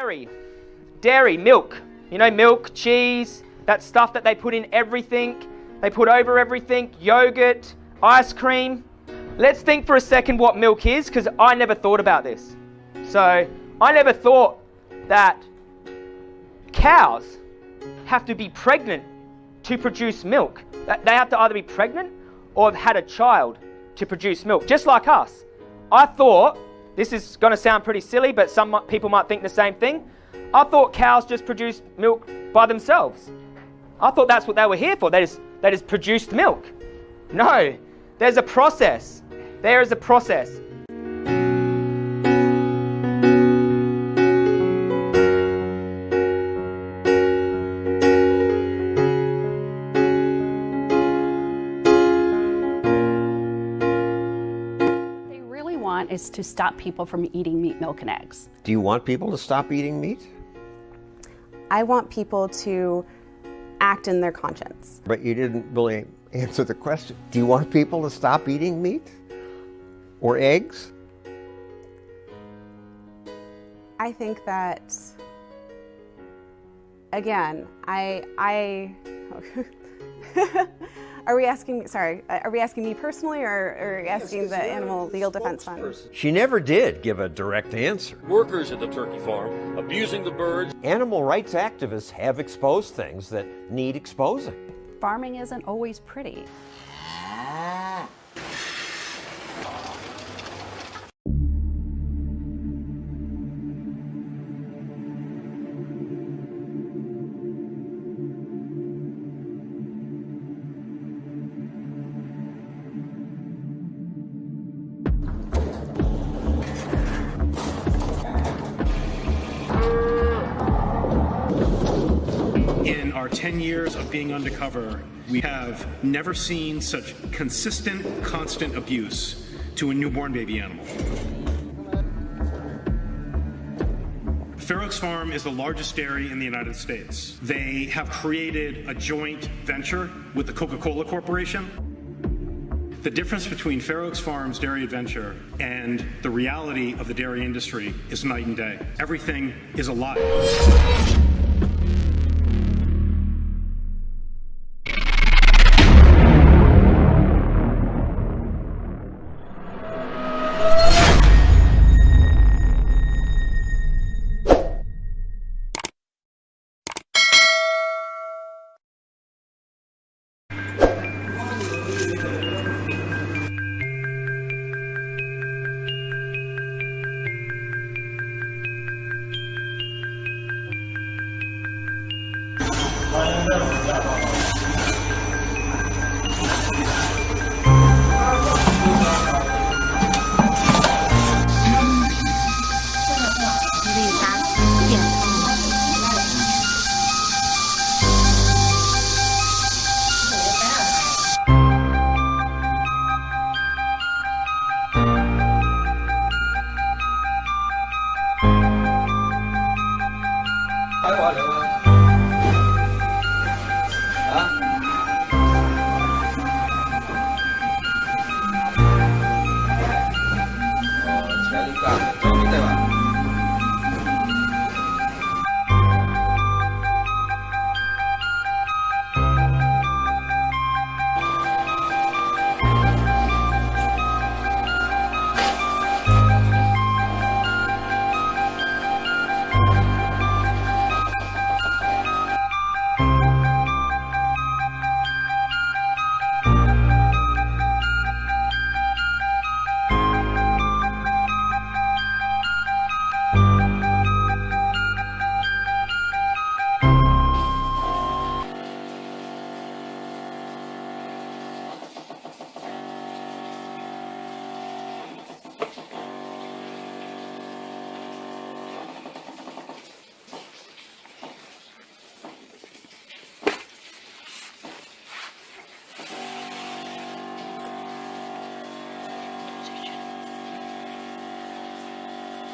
Dairy. Dairy, milk. You know, milk, cheese, that stuff that they put in everything. They put over everything. Yogurt, ice cream. Let's think for a second what milk is, because I never thought about this. So, I never thought that cows have to be pregnant to produce milk. They have to either be pregnant or have had a child to produce milk, just like us. I thought, this is going to sound pretty silly, but some people might think the same thing. I thought cows just produced milk by themselves. I thought that's what they were here for. They just produced milk. No, there's a process. There is a process. Is to stop people from eating meat, milk, and eggs. Do you want people to stop eating meat? I want people to act in their conscience. But you didn't really answer the question. Do you want people to stop eating meat or eggs? I think that, again, Are we asking me personally, or are we asking the Animal Legal Defense Fund? She never did give a direct answer. Workers at the turkey farm abusing the birds. Animal rights activists have exposed things that need exposing. Farming isn't always pretty. In our 10 years of being undercover, we have never seen such consistent, constant abuse to a newborn baby animal. Fair Oaks Farm is the largest dairy in the United States. They have created a joint venture with the Coca-Cola Corporation. The difference between Fair Oaks Farm's dairy adventure and the reality of the dairy industry is night and day. Everything is a lie.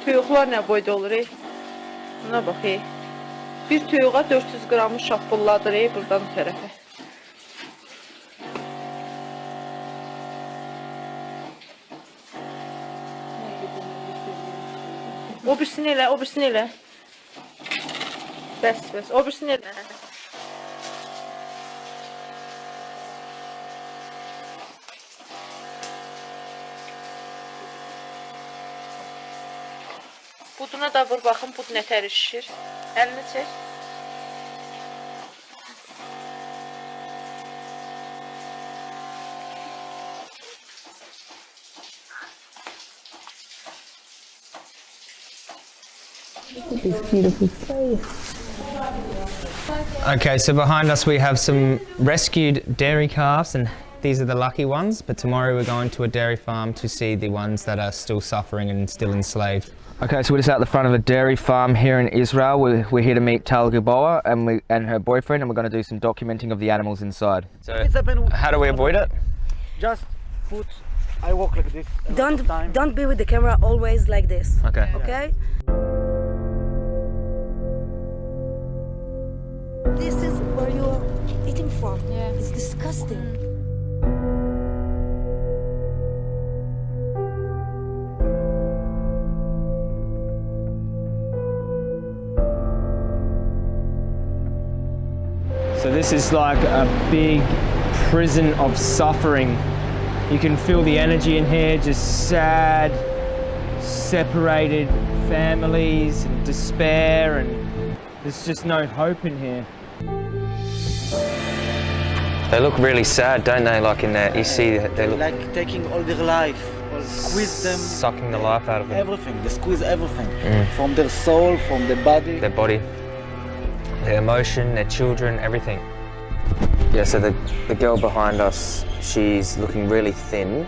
Toyuqlar nə boyda olur? Buna bax. Bir toyuğa 400 qramı şapbulladır buradan bu tərəfə. O birisini elə, o birisini elə. Bəs. O birisi nədir? Buduna da vur baxın, bud nətər şişir. Əlini çək. Okay, so behind us we have some rescued dairy calves, and these are the lucky ones, but tomorrow we're going to a dairy farm to see the ones that are still suffering and still enslaved. Okay, so we're just out the front of a dairy farm here in Israel. We're here to meet Tal Gilboa and her boyfriend, and we're going to do some documenting of the animals inside. So, how do we avoid it? Just put, I walk like this. Don't be with the camera always like this. Okay. Okay? This is where you're eating from. Yeah. It's disgusting. So this is like a big prison of suffering. You can feel the energy in here, just sad, separated families and despair, and there's just no hope in here. They look really sad, don't they? Like in there, you see they look like taking all their life, or squeeze them. Sucking the life out of them. Everything, they squeeze everything. From their soul, from their body. Their body, their emotion, their children, everything. Yeah, so the girl behind us, she's looking really thin,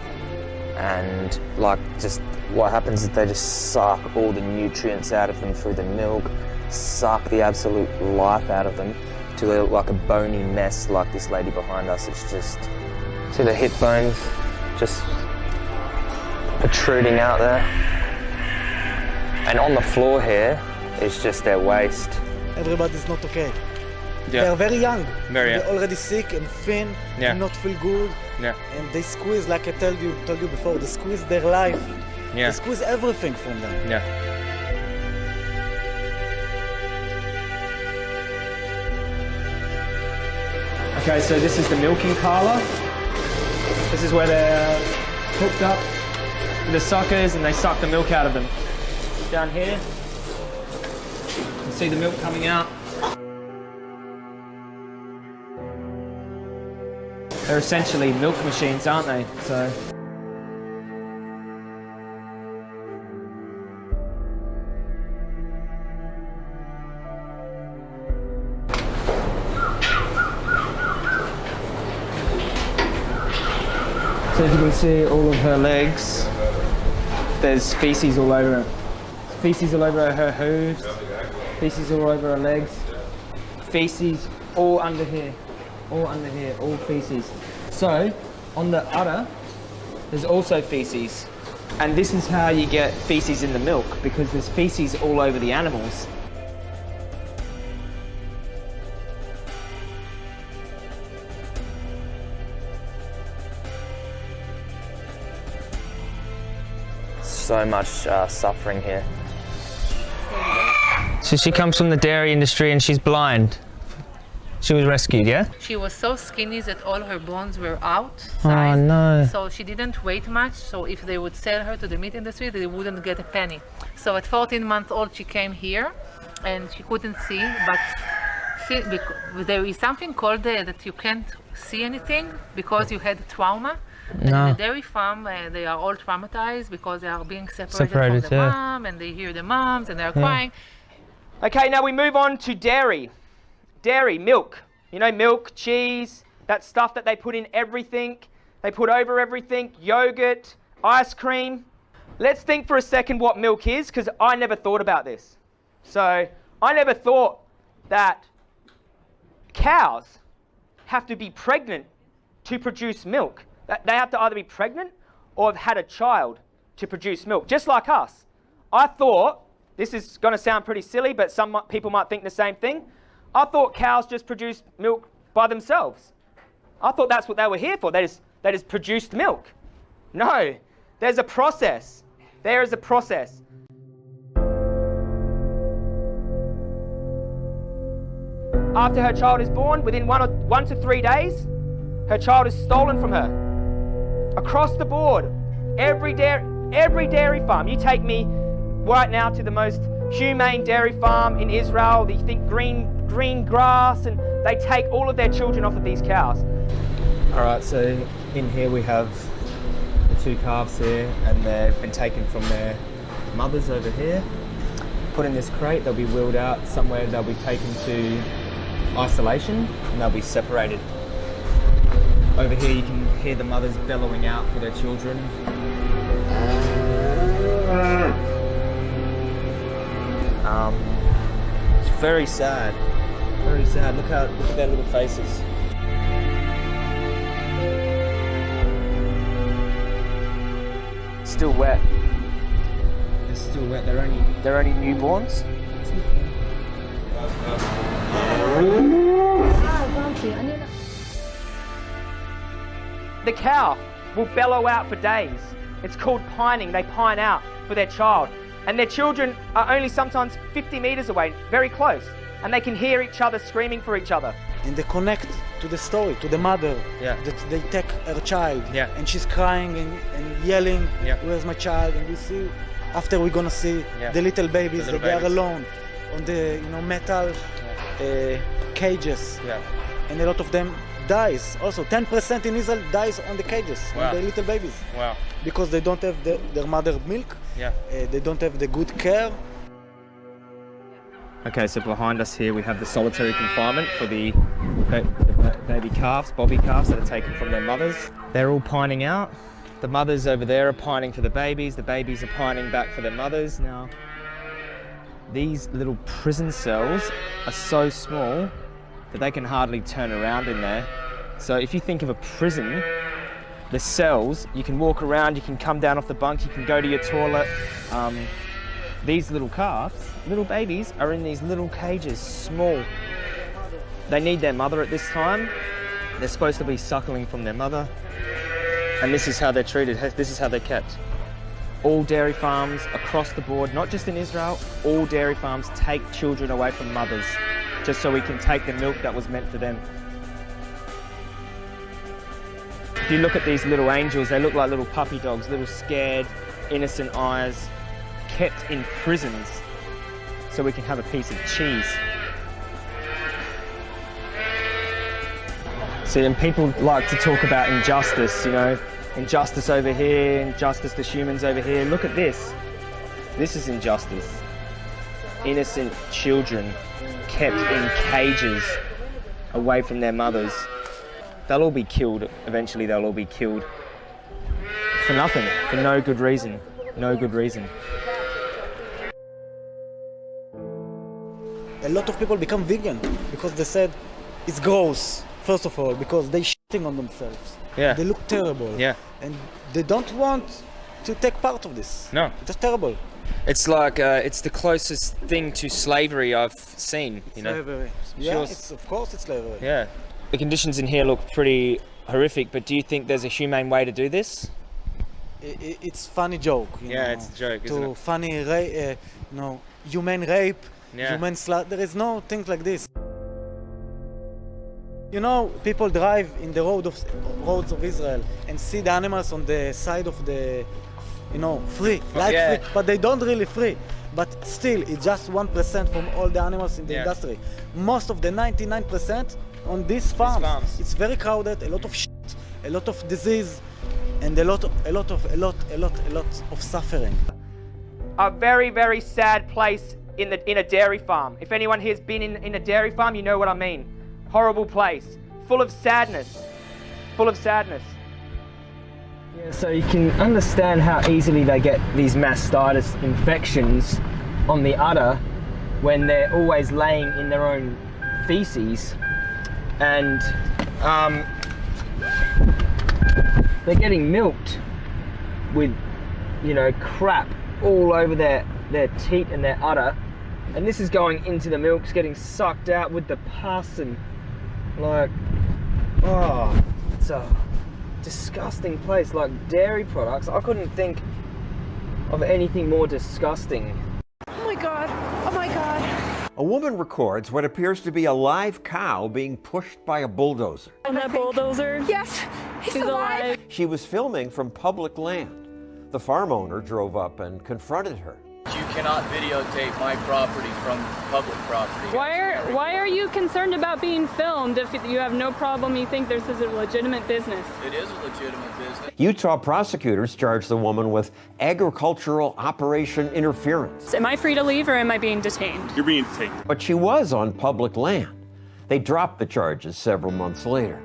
and like just what happens is they just suck all the nutrients out of them through the milk, suck the absolute life out of them to like a bony mess like this lady behind us. It's just, see the hip bones just protruding out there. And on the floor here is just their waste. Everybody's not okay. Yeah. They're very young. They're already sick and thin, and not feel good. Yeah. And they squeeze, like I told you before, they squeeze their life. Yeah. They squeeze everything from them. Yeah. Okay, so this is the milking parlour. This is where they're hooked up with the suckers and they suck the milk out of them. Down here, you can see the milk coming out. They're essentially milk machines, aren't they? So. So as you can see, all of her legs, there's feces all over her. Feces all over her hooves, feces all over her legs, feces all under here, all feces. So, on the udder, there's also feces. And this is how you get feces in the milk, because there's feces all over the animals. So much suffering here. So she comes from the dairy industry and she's blind. She was rescued, yeah? She was so skinny that all her bones were out. Oh no. So she didn't weigh much, so if they would sell her to the meat industry, they wouldn't get a penny. So at 14 months old, she came here and she couldn't see, but there is something called that you can't see anything because you had trauma. And in the dairy farm, they are all traumatized because they are being separated from the mom, and they hear the moms and they are crying. Okay, now we move on to dairy. Dairy, milk. You know, milk, cheese, that stuff that they put in everything. They put over everything, yogurt, ice cream. Let's think for a second what milk is, because I never thought about this. So, I never thought that cows have to be pregnant to produce milk. They have to either be pregnant or have had a child to produce milk, just like us. I thought, this is going to sound pretty silly, but some people might think the same thing. I thought cows just produced milk by themselves. I thought that's what they were here for. They just produced milk. No, there's a process. There is a after her child is born, within 1 to 3 days, her child is stolen from her. Across the board, every dairy farm. You take me right now to the most humane dairy farm in Israel. You think green grass, and they take all of their children off of these cows. All right, so in here we have the 2 calves here, and they've been taken from their mothers over here, put in this crate. They'll be wheeled out somewhere. They'll be taken to isolation, and they'll be separated. Over here you can hear the mothers bellowing out for their children. It's very sad. Very sad. Look at their little faces. Still wet. They're still wet. They're only newborns. The cow will bellow out for days. It's called pining. They pine out for their child. And their children are only sometimes 50 meters away, very close. And they can hear each other screaming for each other. And they connect to the story, to the mother. Yeah. That they take her child. Yeah. And she's crying and yelling, yeah. Where's my child? And we see, after we're gonna see the little babies, they are alone on the metal cages. Yeah. And a lot of them dies. Also, 10% in Israel dies on the cages, on the little babies. Wow. Because they don't have their mother milk. Yeah. They don't have the good care. Okay, so behind us here we have the solitary confinement for the baby calves, bobby calves that are taken from their mothers. They're all pining out. The mothers over there are pining for the babies are pining back for their mothers. Now, these little prison cells are so small that they can hardly turn around in there. So if you think of a prison, the cells, you can walk around, you can come down off the bunk, you can go to your toilet. These little calves, little babies, are in these little cages, small. They need their mother at this time. They're supposed to be suckling from their mother. And this is how they're treated, this is how they're kept. All dairy farms across the board, not just in Israel, all dairy farms take children away from mothers, just so we can take the milk that was meant for them. If you look at these little angels, they look like little puppy dogs, little scared, innocent eyes, kept in prisons so we can have a piece of cheese. See, and people like to talk about injustice, injustice over here, injustice to humans over here. Look at this. This is injustice. Innocent children kept in cages away from their mothers. They'll all be killed. Eventually they'll all be killed. For nothing, for no good reason. No good reason. A lot of people become vegan because they said it's gross, first of all, because they're shitting on themselves. Yeah. They look terrible. Yeah. And they don't want to take part of this. No. It's terrible. It's like, it's the closest thing to slavery I've seen, Slavery. Yeah, of course it's slavery. Yeah. The conditions in here look pretty horrific, but do you think there's a humane way to do this? It's funny joke. It's a joke, isn't it? Funny, human rape, human slaughter. There is no thing like this. People drive in the roads of Israel and see the animals on the side of the, free, free, but they don't really free. But still, it's just 1% from all the animals in the industry. Most of the 99% on these farms. It's very crowded, a lot of shit, a lot of disease, and a lot of suffering. A very, very sad place in a dairy farm. If anyone here's been in a dairy farm, you know what I mean. Horrible place, full of sadness, full of sadness. Yeah, so you can understand how easily they get these mastitis infections on the udder when they're always laying in their own feces, and they're getting milked with, crap all over their teat and their udder, and this is going into the milk, it's getting sucked out with the pus, and it's a disgusting place. Like dairy products, I couldn't think of anything more disgusting. Oh my god, oh my god. A woman records what appears to be a live cow being pushed by a bulldozer. And that bulldozer? Yes, he's alive. She was filming from public land. The farm owner drove up and confronted her. You cannot videotape my property from public property. Why are you concerned about being filmed if you have no problem, you think this is a legitimate business? It is a legitimate business. Utah prosecutors charged the woman with agricultural operation interference. Am I free to leave or am I being detained? You're being detained. But she was on public land. They dropped the charges several months later.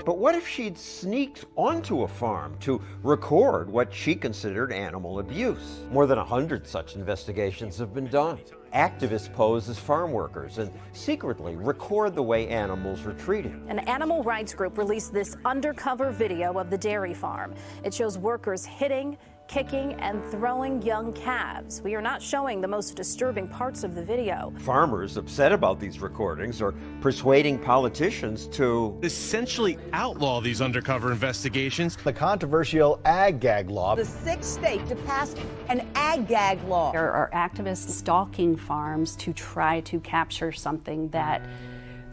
But what if she'd sneaked onto a farm to record what she considered animal abuse? More than 100 such investigations have been done. Activists pose as farm workers and secretly record the way animals are treated. An animal rights group released this undercover video of the dairy farm. It shows workers hitting, kicking, and throwing young calves. We are not showing the most disturbing parts of the video. Farmers upset about these recordings are persuading politicians to essentially outlaw these undercover investigations. The controversial ag gag law. The sixth state to pass an ag gag law. There are activists stalking farms to try to capture something that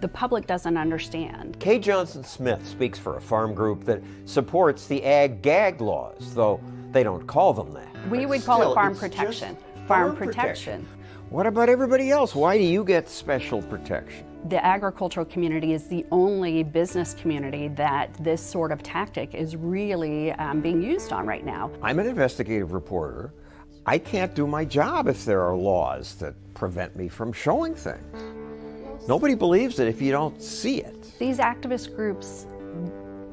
the public doesn't understand. Kay Johnson Smith speaks for a farm group that supports the ag gag laws, though they don't call them that. We would call it farm protection. Farm protection. What about everybody else? Why do you get special protection? The agricultural community is the only business community that this sort of tactic is really being used on right now. I'm an investigative reporter. I can't do my job if there are laws that prevent me from showing things. Nobody believes it if you don't see it. These activist groups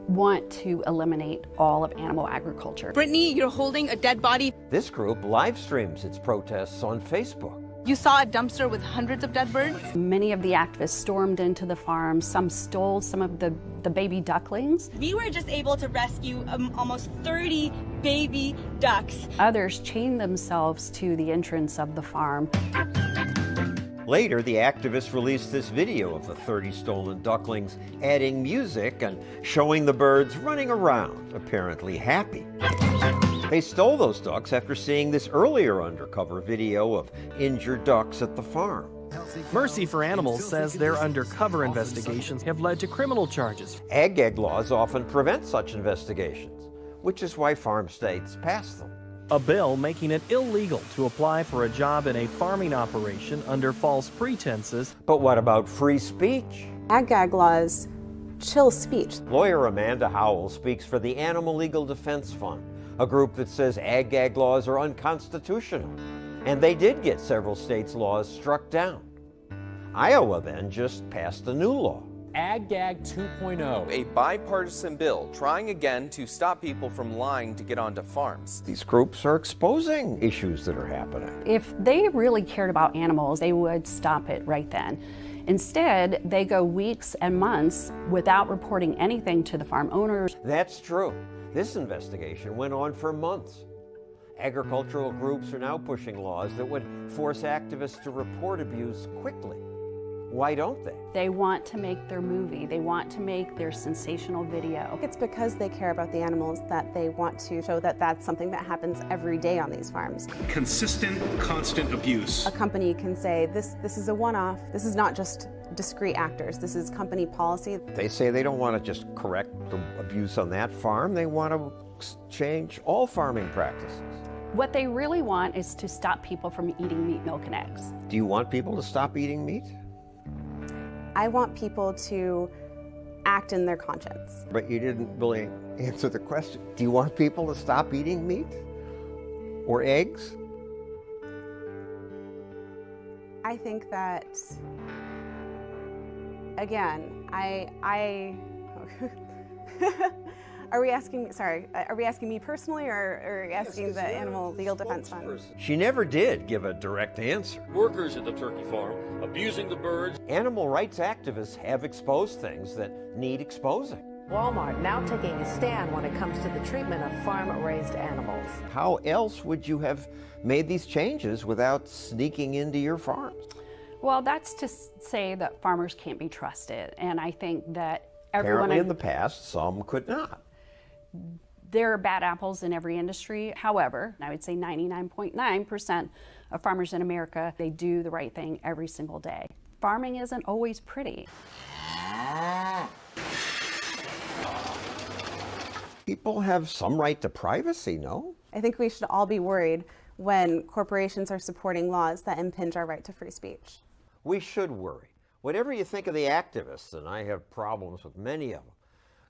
want to eliminate all of animal agriculture. Brittany, you're holding a dead body. This group live streams its protests on Facebook. You saw a dumpster with hundreds of dead birds? Many of the activists stormed into the farm. Some stole some of the baby ducklings. We were just able to rescue almost 30 baby ducks. Others chained themselves to the entrance of the farm. Later, the activists released this video of the 30 stolen ducklings, adding music and showing the birds running around, apparently happy. They stole those ducks after seeing this earlier undercover video of injured ducks at the farm. Mercy for Animals says their undercover investigations have led to criminal charges. Ag gag laws often prevent such investigations, which is why farm states pass them. A bill making it illegal to apply for a job in a farming operation under false pretenses. But what about free speech? Ag gag laws chill speech. Lawyer Amanda Howell speaks for the Animal Legal Defense Fund, a group that says ag gag laws are unconstitutional. And they did get several states' laws struck down. Iowa then just passed a new law. Ag Gag 2.0, a bipartisan bill trying again to stop people from lying to get onto farms. These groups are exposing issues that are happening. If they really cared about animals, they would stop it right then. Instead, they go weeks and months without reporting anything to the farm owners. That's true. This investigation went on for months. Agricultural groups are now pushing laws that would force activists to report abuse quickly. Why don't they? They want to make their movie. They want to make their sensational video. It's because they care about the animals that they want to show that that's something that happens every day on these farms. Consistent, constant abuse. A company can say, this is a one-off. This is not just discrete actors. This is company policy. They say they don't want to just correct the abuse on that farm. They want to change all farming practices. What they really want is to stop people from eating meat, milk, and eggs. Do you want people to stop eating meat? I want people to act in their conscience. But you didn't really answer the question. Do you want people to stop eating meat or eggs? I think that, again, Are we asking me personally, or are you asking the Animal Legal Defense Fund? She never did give a direct answer. Workers at the turkey farm abusing the birds. Animal rights activists have exposed things that need exposing. Walmart now taking a stand when it comes to the treatment of farm-raised animals. How else would you have made these changes without sneaking into your farms? Well, that's to say that farmers can't be trusted, and I think that everyone... Apparently in the past, some could not. There are bad apples in every industry. However, I would say 99.9% of farmers in America, they do the right thing every single day. Farming isn't always pretty. People have some right to privacy, no? I think we should all be worried when corporations are supporting laws that impinge our right to free speech. We should worry. Whatever you think of the activists, and I have problems with many of them,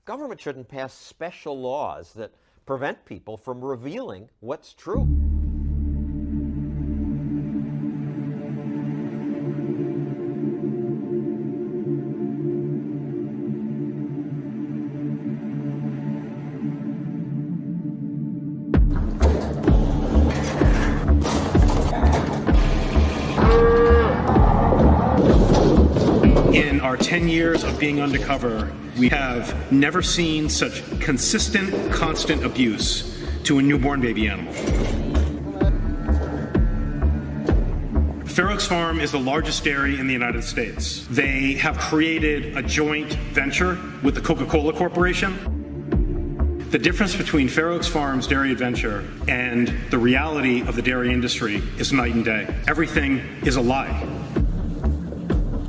government shouldn't pass special laws that prevent people from revealing what's true. In our 10 years of being undercover, we have never seen such consistent, constant abuse to a newborn baby animal. Fair Oaks Farm is the largest dairy in the United States. They have created a joint venture with the Coca-Cola Corporation. The difference between Fair Oaks Farm's dairy adventure and the reality of the dairy industry is night and day. Everything is a lie.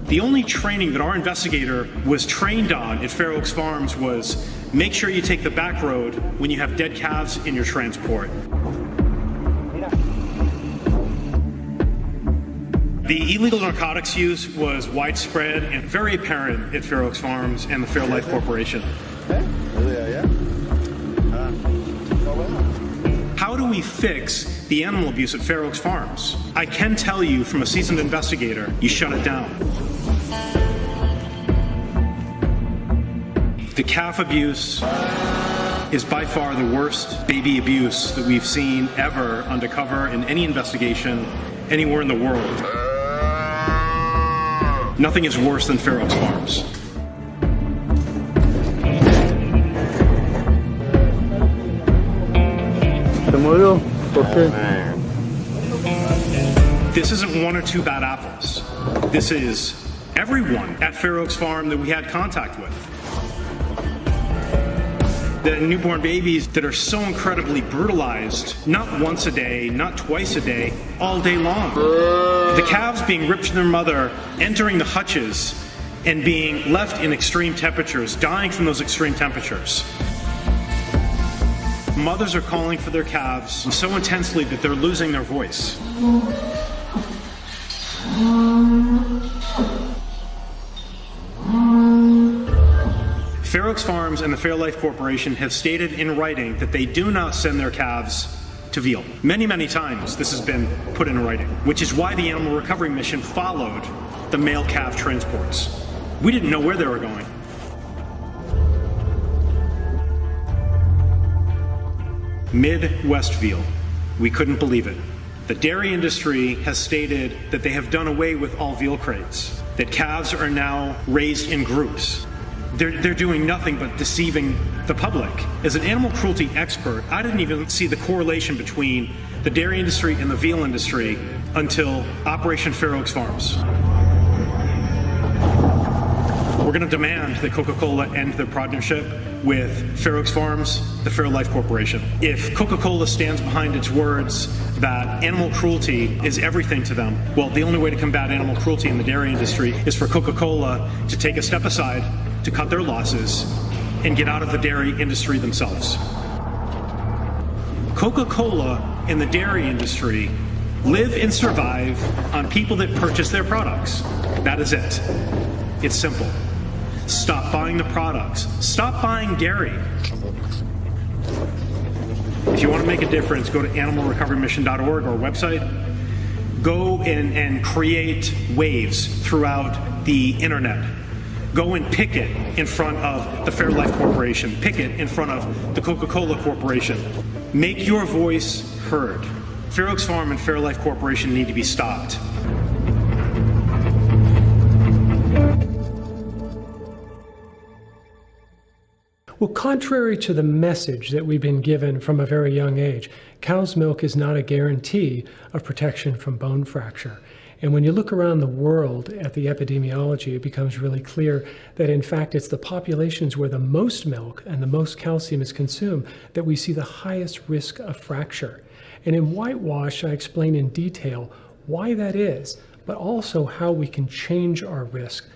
The only training that our investigator was trained on at Fair Oaks Farms was make sure you take the back road when you have dead calves in your transport. The illegal narcotics use was widespread and very apparent at Fair Oaks Farms and the Fairlife Corporation. How do we fix the animal abuse at Fair Oaks Farms? I can tell you from a seasoned investigator, you shut it down. The calf abuse is by far the worst baby abuse that we've seen ever undercover in any investigation anywhere in the world. Nothing is worse than Fair Oaks Farms. This isn't one or two bad apples. This is everyone at Fair Oaks Farm that we had contact with. The newborn babies that are so incredibly brutalized, not once a day, not twice a day, all day long. The calves being ripped from their mother, entering the hutches, and being left in extreme temperatures, dying from those extreme temperatures. Mothers are calling for their calves so intensely that they're losing their voice. Fair Oaks Farms and the Fairlife Corporation have stated in writing that they do not send their calves to veal. Many, many times this has been put in writing, which is why the Animal Recovery Mission followed the male calf transports. We didn't know where they were going. Midwest veal. We couldn't believe it. The dairy industry has stated that they have done away with all veal crates, that calves are now raised in groups. They're doing nothing but deceiving the public. As an animal cruelty expert, I didn't even see the correlation between the dairy industry and the veal industry until Operation Fair Oaks Farms. We're going to demand that Coca-Cola end their partnership with Fair Oaks Farms, the Fairlife Corporation. If Coca-Cola stands behind its words that animal cruelty is everything to them, well, the only way to combat animal cruelty in the dairy industry is for Coca-Cola to take a step aside, to cut their losses, and get out of the dairy industry themselves. Coca-Cola and the dairy industry live and survive on people that purchase their products. That is it. It's simple. Stop buying the products. Stop buying dairy. If you want to make a difference, go to animalrecoverymission.org, our website. Go and create waves throughout the internet. Go and picket in front of the Fairlife Corporation. Picket in front of the Coca-Cola Corporation. Make your voice heard. Fair Oaks Farm and Fairlife Corporation need to be stopped. Well, contrary to the message that we've been given from a very young age, cow's milk is not a guarantee of protection from bone fracture. And when you look around the world at the epidemiology, it becomes really clear that in fact it's the populations where the most milk and the most calcium is consumed that we see the highest risk of fracture. And in Whitewash, I explain in detail why that is, but also how we can change our risk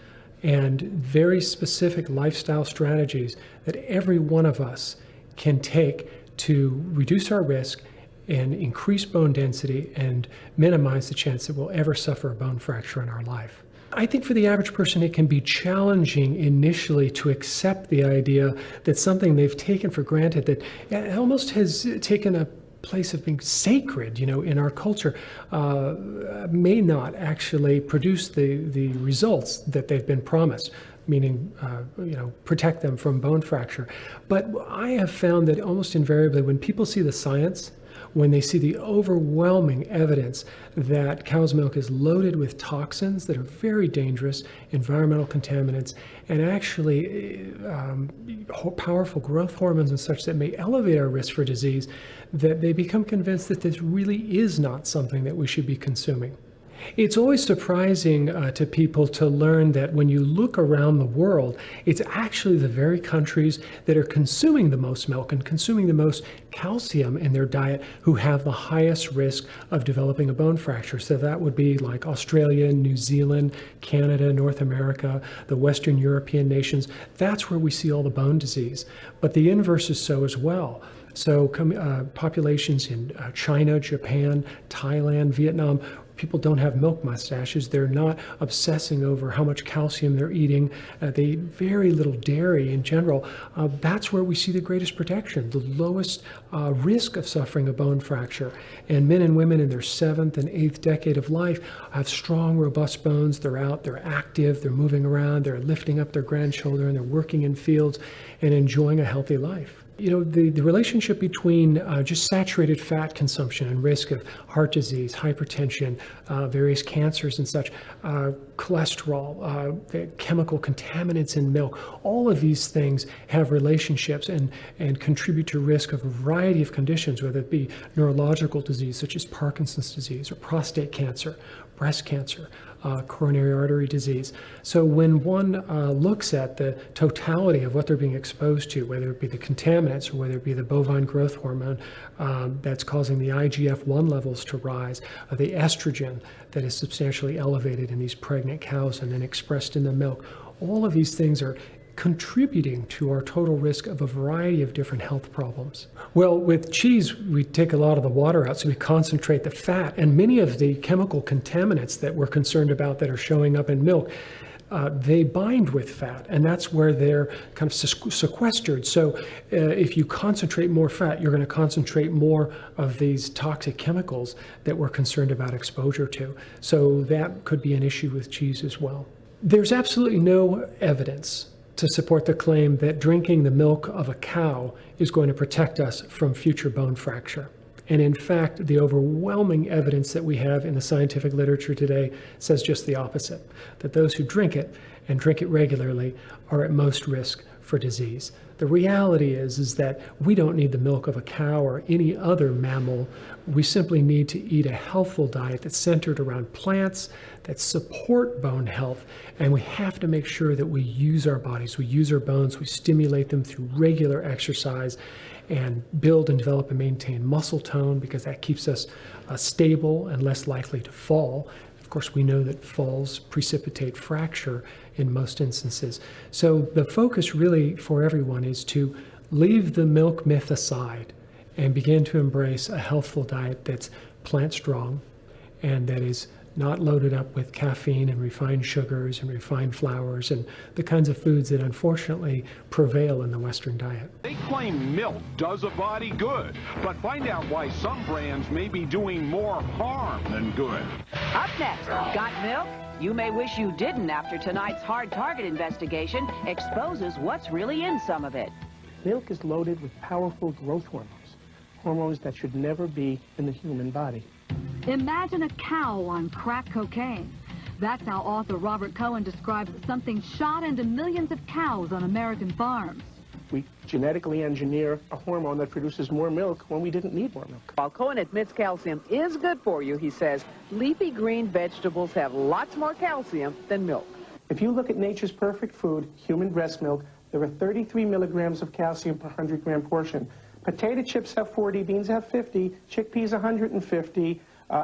and very specific lifestyle strategies that every one of us can take to reduce our risk and increase bone density and minimize the chance that we'll ever suffer a bone fracture in our life. I think for the average person it can be challenging initially to accept the idea that something they've taken for granted, that almost has taken a place of being sacred, in our culture, may not actually produce the results that they've been promised, meaning, protect them from bone fracture. But I have found that almost invariably when people see the science, when they see the overwhelming evidence that cow's milk is loaded with toxins that are very dangerous, environmental contaminants, and actually powerful growth hormones and such that may elevate our risk for disease, that they become convinced that this really is not something that we should be consuming. It's always surprising to people to learn that when you look around the world, it's actually the very countries that are consuming the most milk and consuming the most calcium in their diet who have the highest risk of developing a bone fracture. So that would be like Australia, New Zealand, Canada, North America, the Western European nations. That's where we see all the bone disease. But the inverse is so as well. So populations in China, Japan, Thailand, Vietnam, people don't have milk mustaches. They're not obsessing over how much calcium they're eating. They eat very little dairy in general. That's where we see the greatest protection, the lowest risk of suffering a bone fracture. And men and women in their 7th and 8th decade of life have strong, robust bones. They're out, they're active, they're moving around, they're lifting up their grandchildren, they're working in fields and enjoying a healthy life. The relationship between just saturated fat consumption and risk of heart disease, hypertension, various cancers and such, cholesterol, chemical contaminants in milk, all of these things have relationships and contribute to risk of a variety of conditions, whether it be neurological disease such as Parkinson's disease or prostate cancer, breast cancer, coronary artery disease. So when one looks at the totality of what they're being exposed to, whether it be the contaminants or whether it be the bovine growth hormone that's causing the IGF-1 levels to rise, the estrogen that is substantially elevated in these pregnant cows and then expressed in the milk, all of these things are contributing to our total risk of a variety of different health problems. Well, with cheese, we take a lot of the water out, so we concentrate the fat, and many of the chemical contaminants that we're concerned about that are showing up in milk, they bind with fat, and that's where they're kind of sequestered. So if you concentrate more fat, you're going to concentrate more of these toxic chemicals that we're concerned about exposure to. So that could be an issue with cheese as well. There's absolutely no evidence to support the claim that drinking the milk of a cow is going to protect us from future bone fracture. And in fact, the overwhelming evidence that we have in the scientific literature today says just the opposite, that those who drink it and drink it regularly are at most risk for disease. The reality is that we don't need the milk of a cow or any other mammal. We simply need to eat a healthful diet that's centered around plants that support bone health, and we have to make sure that we use our bodies, we use our bones, we stimulate them through regular exercise and build and develop and maintain muscle tone, because that keeps us stable and less likely to fall. Of course, we know that falls precipitate fracture in most instances. So the focus really for everyone is to leave the milk myth aside and begin to embrace a healthful diet that's plant strong and that is not loaded up with caffeine and refined sugars and refined flours and the kinds of foods that unfortunately prevail in the Western diet. They claim milk does a body good, but find out why some brands may be doing more harm than good. Up next, got milk? You may wish you didn't after tonight's Hard Target investigation exposes what's really in some of it. Milk is loaded with powerful growth hormones, hormones that should never be in the human body. Imagine a cow on crack cocaine. That's how author Robert Cohen describes something shot into millions of cows on American farms. We genetically engineer a hormone that produces more milk when we didn't need more milk. While Cohen admits calcium is good for you, he says leafy green vegetables have lots more calcium than milk. If you look at nature's perfect food, human breast milk, there are 33 milligrams of calcium per 100-gram portion. Potato chips have 40, beans have 50, chickpeas 150,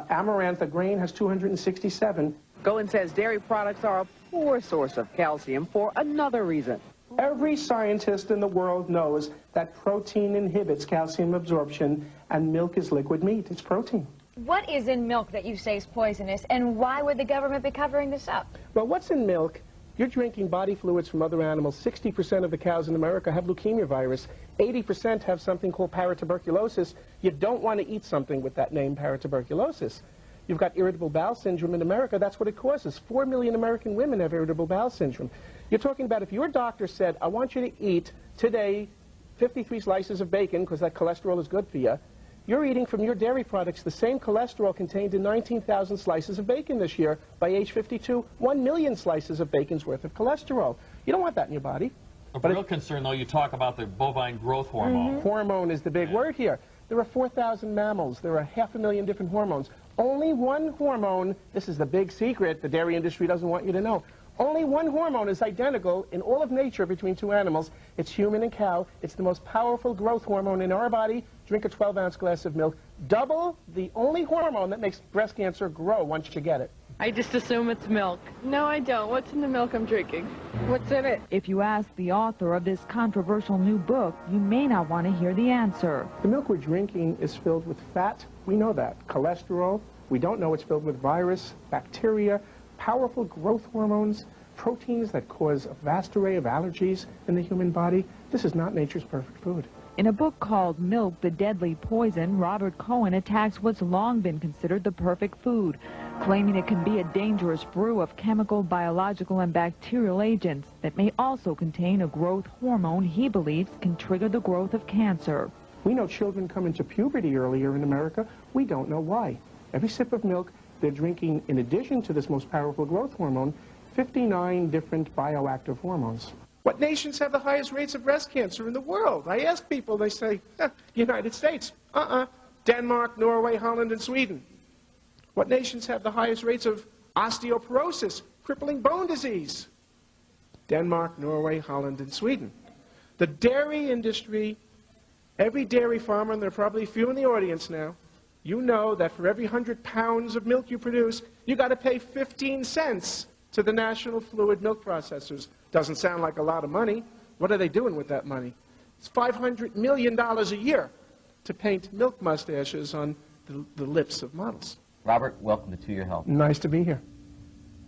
amaranth, a grain, has 267. Cohen says dairy products are a poor source of calcium for another reason. Every scientist in the world knows that protein inhibits calcium absorption, and milk is liquid meat. It's protein. What is in milk that you say is poisonous, and why would the government be covering this up? Well, what's in milk? You're drinking body fluids from other animals. 60% of the cows in America have leukemia virus. 80% have something called paratuberculosis. You don't want to eat something with that name, paratuberculosis. You've got irritable bowel syndrome in America. That's what it causes. 4 million American women have irritable bowel syndrome. You're talking about if your doctor said, I want you to eat today 53 slices of bacon because that cholesterol is good for you, you're eating from your dairy products the same cholesterol contained in 19,000 slices of bacon this year. By age 52, 1 million slices of bacon's worth of cholesterol. You don't want that in your body. Of real concern, though, you talk about the bovine growth hormone. Hormone is the big word here. There are 4,000 mammals. There are 500,000 different hormones. Only one hormone, this is the big secret the dairy industry doesn't want you to know, only one hormone is identical in all of nature between two animals. It's human and cow. It's the most powerful growth hormone in our body. Drink a 12-ounce glass of milk. Double the only hormone that makes breast cancer grow once you get it. I just assume it's milk. No, I don't. What's in the milk I'm drinking? What's in it? If you ask the author of this controversial new book, you may not want to hear the answer. The milk we're drinking is filled with fat. We know that. Cholesterol. We don't know it's filled with virus, bacteria, powerful growth hormones, proteins that cause a vast array of allergies in the human body. This is not nature's perfect food. In a book called Milk, the Deadly Poison, Robert Cohen attacks what's long been considered the perfect food, claiming it can be a dangerous brew of chemical, biological, and bacterial agents that may also contain a growth hormone he believes can trigger the growth of cancer. We know children come into puberty earlier in America. We don't know why. Every sip of milk, they're drinking, in addition to this most powerful growth hormone, 59 different bioactive hormones. What nations have the highest rates of breast cancer in the world? I ask people, they say, United States. Denmark, Norway, Holland, and Sweden. What nations have the highest rates of osteoporosis, crippling bone disease? Denmark, Norway, Holland, and Sweden. The dairy industry, every dairy farmer, and there are probably a few in the audience now, you know that for every 100 pounds of milk you produce, you got to pay 15 cents to the national fluid milk processors. Doesn't sound like a lot of money. What are they doing with that money? It's $500 million a year to paint milk mustaches on the lips of models. Robert, welcome to Your Health. Nice to be here.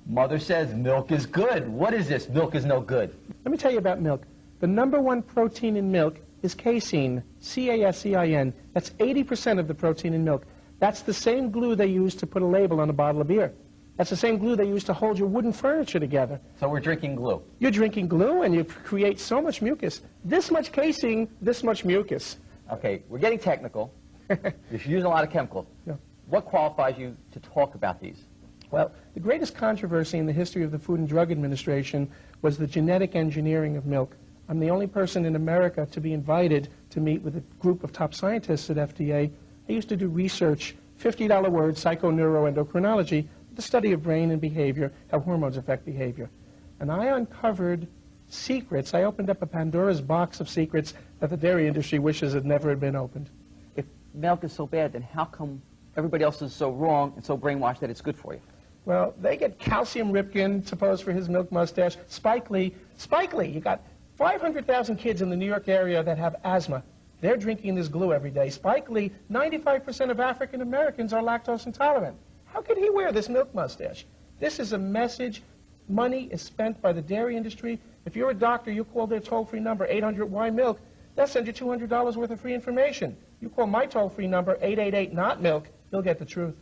Mother says milk is good. What is this? Milk is no good. Let me tell you about milk. The #1 protein in milk is casein, C-A-S-E-I-N. That's 80% of the protein in milk. That's the same glue they use to put a label on a bottle of beer. That's the same glue they use to hold your wooden furniture together. So we're drinking glue. You're drinking glue, and you create so much mucus. This much casein, this much mucus. Okay, we're getting technical. You're using a lot of chemicals. Yeah. What qualifies you to talk about these? Well, the greatest controversy in the history of the Food and Drug Administration was the genetic engineering of milk. I'm the only person in America to be invited to meet with a group of top scientists at FDA. I used to do research, $50 word, psychoneuroendocrinology, the study of brain and behavior, how hormones affect behavior. And I uncovered secrets. I opened up a Pandora's box of secrets that the dairy industry wishes had never been opened. If milk is so bad, then how come everybody else is so wrong and so brainwashed that it's good for you? Well, they get Calcium Ripken to pose for his milk mustache. Spike Lee, you got 500,000 kids in the New York area that have asthma. They're drinking this glue every day. Spike Lee, 95% of African Americans are lactose intolerant. How could he wear this milk mustache? This is a message. Money is spent by the dairy industry. If you're a doctor, you call their toll-free number, 800-WHY-MILK. They'll send you $200 worth of free information. You call my toll-free number, 888-NOT-MILK, you'll get the truth.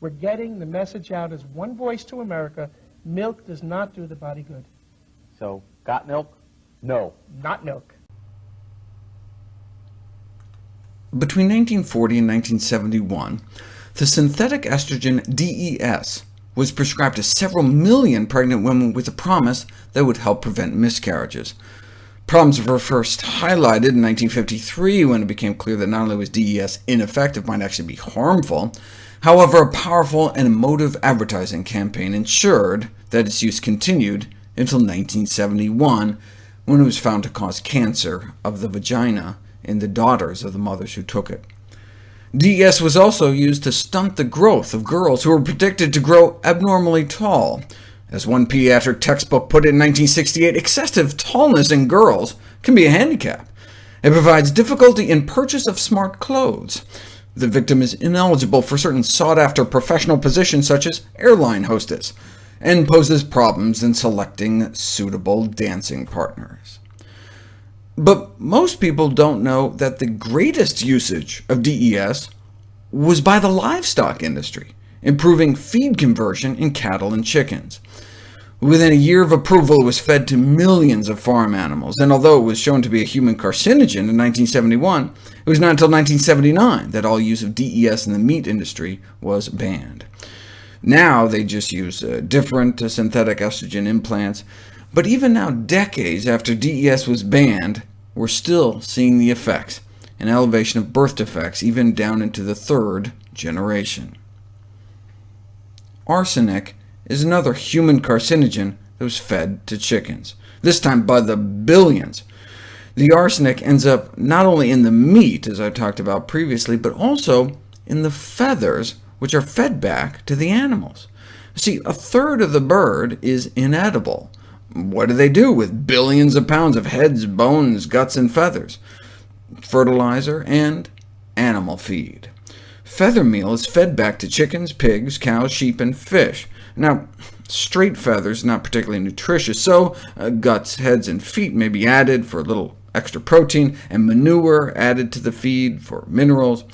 We're getting the message out as one voice to America. Milk does not do the body good. So, got milk? No. Not milk. Between 1940 and 1971, the synthetic estrogen DES was prescribed to several million pregnant women with the promise that it would help prevent miscarriages. Problems were first highlighted in 1953 when it became clear that not only was DES ineffective, it might actually be harmful. However, a powerful and emotive advertising campaign ensured that its use continued until 1971, when it was found to cause cancer of the vagina in the daughters of the mothers who took it. DES was also used to stunt the growth of girls who were predicted to grow abnormally tall. As one pediatric textbook put it in 1968, excessive tallness in girls can be a handicap. It provides difficulty in purchase of smart clothes. The victim is ineligible for certain sought-after professional positions such as airline hostess, and poses problems in selecting suitable dancing partners. But most people don't know that the greatest usage of DES was by the livestock industry, improving feed conversion in cattle and chickens. Within a year of approval, it was fed to millions of farm animals, and although it was shown to be a human carcinogen in 1971, it was not until 1979 that all use of DES in the meat industry was banned. Now they just use different synthetic estrogen implants, but even now, decades after DES was banned, we're still seeing the effects, an elevation of birth defects even down into the third generation. Arsenic is another human carcinogen that was fed to chickens, this time by the billions. The arsenic ends up not only in the meat, as I talked about previously, but also in the feathers, which are fed back to the animals. See, a third of the bird is inedible. What do they do with billions of pounds of heads, bones, guts, and feathers? Fertilizer and animal feed. Feather meal is fed back to chickens, pigs, cows, sheep, and fish. Now, straight feathers are not particularly nutritious, so guts, heads, and feet may be added for a little extra protein, and manure added to the feed for minerals.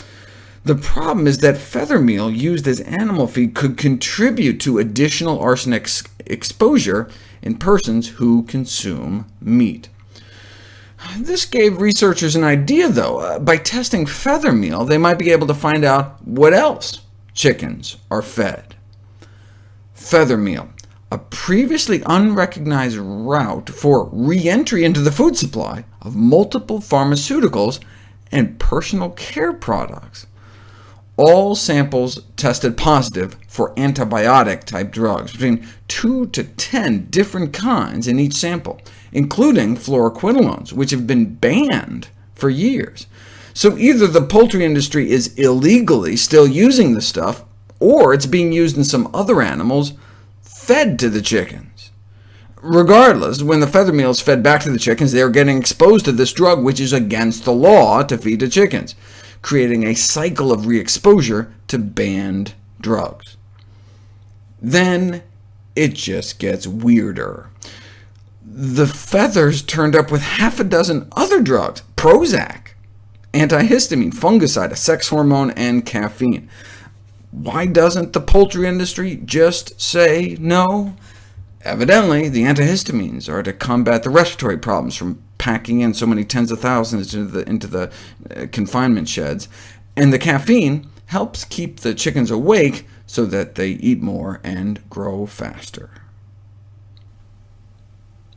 The problem is that feather meal used as animal feed could contribute to additional arsenic exposure in persons who consume meat. This gave researchers an idea, though. By testing feather meal, they might be able to find out what else chickens are fed. Feather meal, a previously unrecognized route for re-entry into the food supply of multiple pharmaceuticals and personal care products. All samples tested positive for antibiotic-type drugs, between 2 to 10 different kinds in each sample, including fluoroquinolones, which have been banned for years. So either the poultry industry is illegally still using the stuff, or it's being used in some other animals fed to the chickens. Regardless, when the feather meal is fed back to the chickens, they are getting exposed to this drug, which is against the law to feed to chickens, creating a cycle of re-exposure to banned drugs. Then it just gets weirder. The feathers turned up with half a dozen other drugs: Prozac, antihistamine, fungicide, a sex hormone, and caffeine. Why doesn't the poultry industry just say no? Evidently, the antihistamines are to combat the respiratory problems from packing in so many tens of thousands into the confinement sheds, and the caffeine helps keep the chickens awake so that they eat more and grow faster.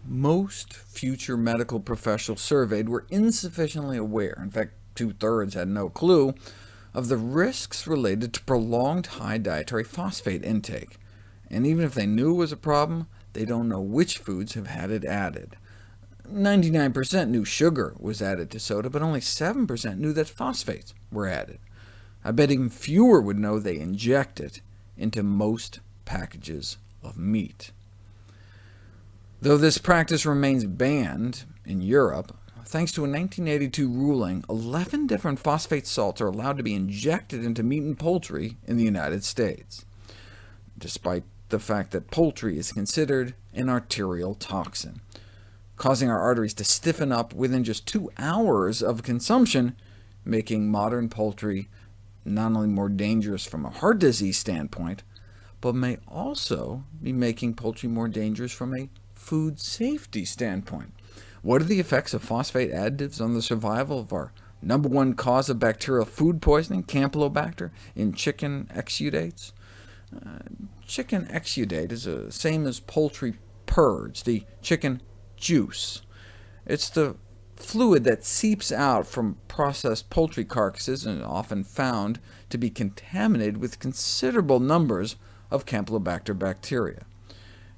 Most future medical professionals surveyed were insufficiently aware, in fact 2/3 had no clue, of the risks related to prolonged high dietary phosphate intake. And even if they knew it was a problem, they don't know which foods have had it added. 99% knew sugar was added to soda, but only 7% knew that phosphates were added. I bet even fewer would know they inject it into most packages of meat. Though this practice remains banned in Europe, thanks to a 1982 ruling, 11 different phosphate salts are allowed to be injected into meat and poultry in the United States, despite the fact that poultry is considered an arterial toxin, causing our arteries to stiffen up within just 2 hours of consumption, making modern poultry not only more dangerous from a heart disease standpoint, but may also be making poultry more dangerous from a food safety standpoint. What are the effects of phosphate additives on the survival of our #1 cause of bacterial food poisoning, Campylobacter, in chicken exudates? Chicken exudate is the same as poultry purge, the chicken juice. It's the fluid that seeps out from processed poultry carcasses and often found to be contaminated with considerable numbers of Campylobacter bacteria.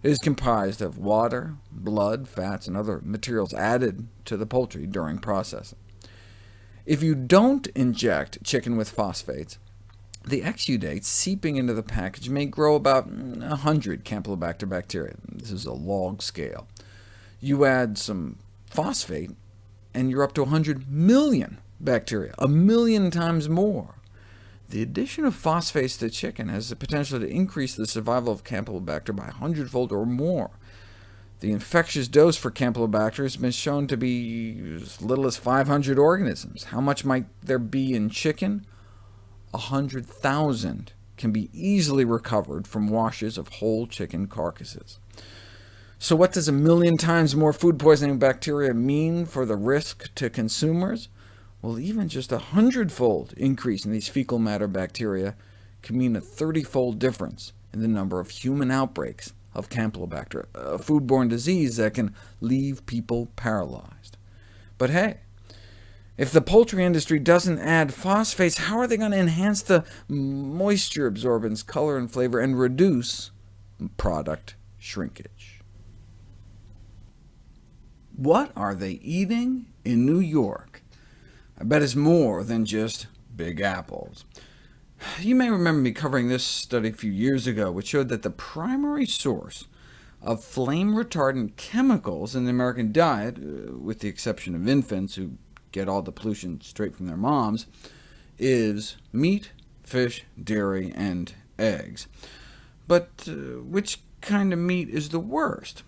It is comprised of water, blood, fats, and other materials added to the poultry during processing. If you don't inject chicken with phosphates, the exudates seeping into the package may grow about 100 Campylobacter bacteria. This is a log scale. You add some phosphate, and you're up to 100 million bacteria, 1 million times more. The addition of phosphates to chicken has the potential to increase the survival of Campylobacter by 100-fold or more. The infectious dose for Campylobacter has been shown to be as little as 500 organisms. How much might there be in chicken? 100,000 can be easily recovered from washes of whole chicken carcasses. So what does 1 million times more food poisoning bacteria mean for the risk to consumers? Well, even just 100-fold increase in these fecal matter bacteria can mean a 30-fold difference in the number of human outbreaks of Campylobacter, a foodborne disease that can leave people paralyzed. But hey, if the poultry industry doesn't add phosphates, how are they going to enhance the moisture absorbance, color, and flavor, and reduce product shrinkage? What are they eating in New York? I bet it's more than just Big Apples. You may remember me covering this study a few years ago, which showed that the primary source of flame-retardant chemicals in the American diet, with the exception of infants who get all the pollution straight from their moms, is meat, fish, dairy, and eggs. But which kind of meat is the worst?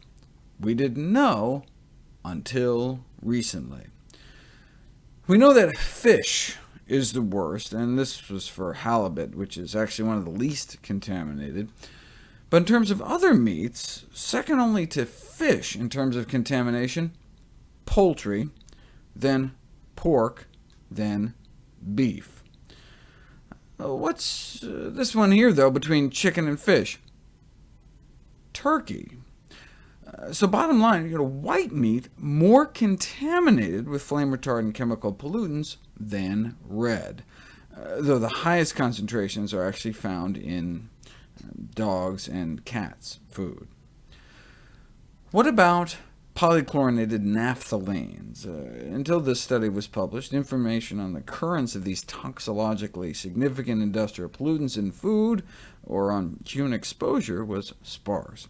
We didn't know until recently. We know that fish is the worst, and this was for halibut, which is actually one of the least contaminated. But in terms of other meats, second only to fish in terms of contamination, poultry, then pork, then beef. What's this one here, though, between chicken and fish? Turkey. So bottom line, you got white meat more contaminated with flame-retardant chemical pollutants than red, though the highest concentrations are actually found in dogs' and cats' food. What about polychlorinated naphthalenes? Until this study was published, information on the occurrence of these toxicologically significant industrial pollutants in food or on human exposure was sparse.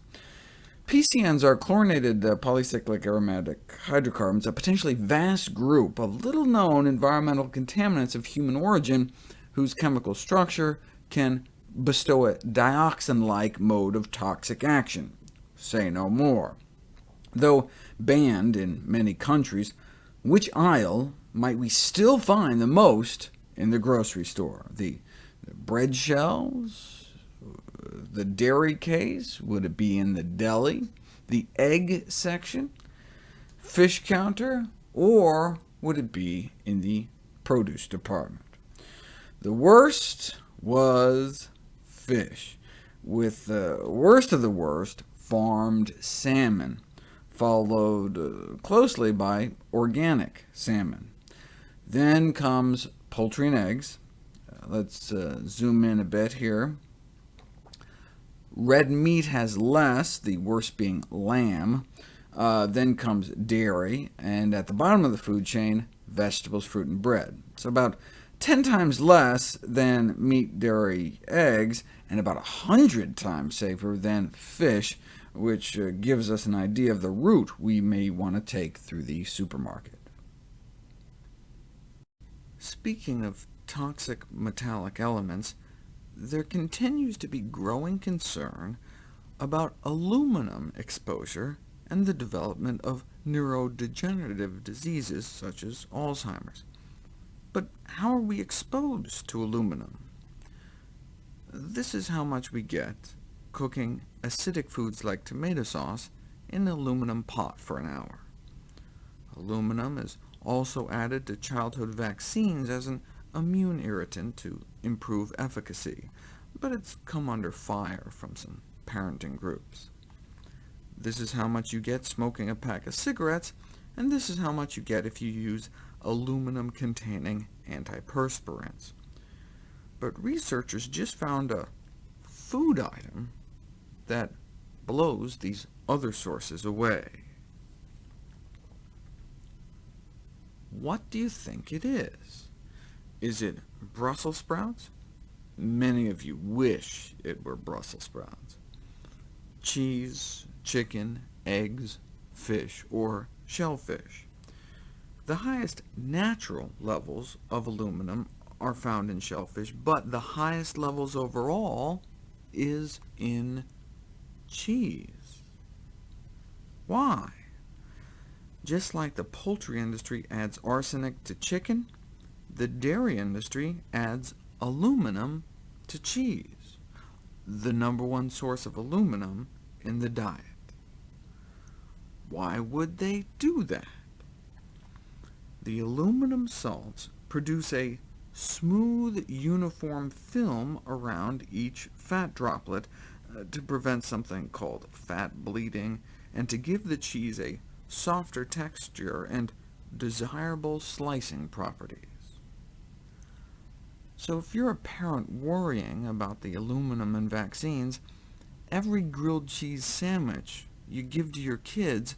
PCNs are chlorinated polycyclic aromatic hydrocarbons, a potentially vast group of little-known environmental contaminants of human origin whose chemical structure can bestow a dioxin-like mode of toxic action. Say no more. Though banned in many countries, which aisle might we still find the most in the grocery store? The bread shelves? The dairy case? Would it be in the deli? The egg section? Fish counter? Or would it be in the produce department? The worst was fish, with the worst of the worst, farmed salmon, followed closely by organic salmon. Then comes poultry and eggs. Let's zoom in a bit here. Red meat has less, the worst being lamb. Then comes dairy, and at the bottom of the food chain, vegetables, fruit, and bread. So about 10 times less than meat, dairy, eggs, and about 100 times safer than fish, which gives us an idea of the route we may want to take through the supermarket. Speaking of toxic metallic elements, there continues to be growing concern about aluminum exposure and the development of neurodegenerative diseases such as Alzheimer's. But how are we exposed to aluminum? This is how much we get cooking acidic foods like tomato sauce in an aluminum pot for an hour. Aluminum is also added to childhood vaccines as an immune irritant to improve efficacy, but it's come under fire from some parenting groups. This is how much you get smoking a pack of cigarettes and this is how much you get if you use aluminum-containing antiperspirants. But researchers just found a food item that blows these other sources away. What do you think it is? Is it Brussels sprouts? Many of you wish it were Brussels sprouts. Cheese, chicken, eggs, fish, or shellfish. The highest natural levels of aluminum are found in shellfish, but the highest levels overall is in cheese. Why? Just like the poultry industry adds arsenic to chicken, the dairy industry adds aluminum to cheese, the #1 source of aluminum in the diet. Why would they do that? The aluminum salts produce a smooth, uniform film around each fat droplet to prevent something called fat bleeding, and to give the cheese a softer texture and desirable slicing properties. So if you're a parent worrying about the aluminum in vaccines, every grilled cheese sandwich you give to your kids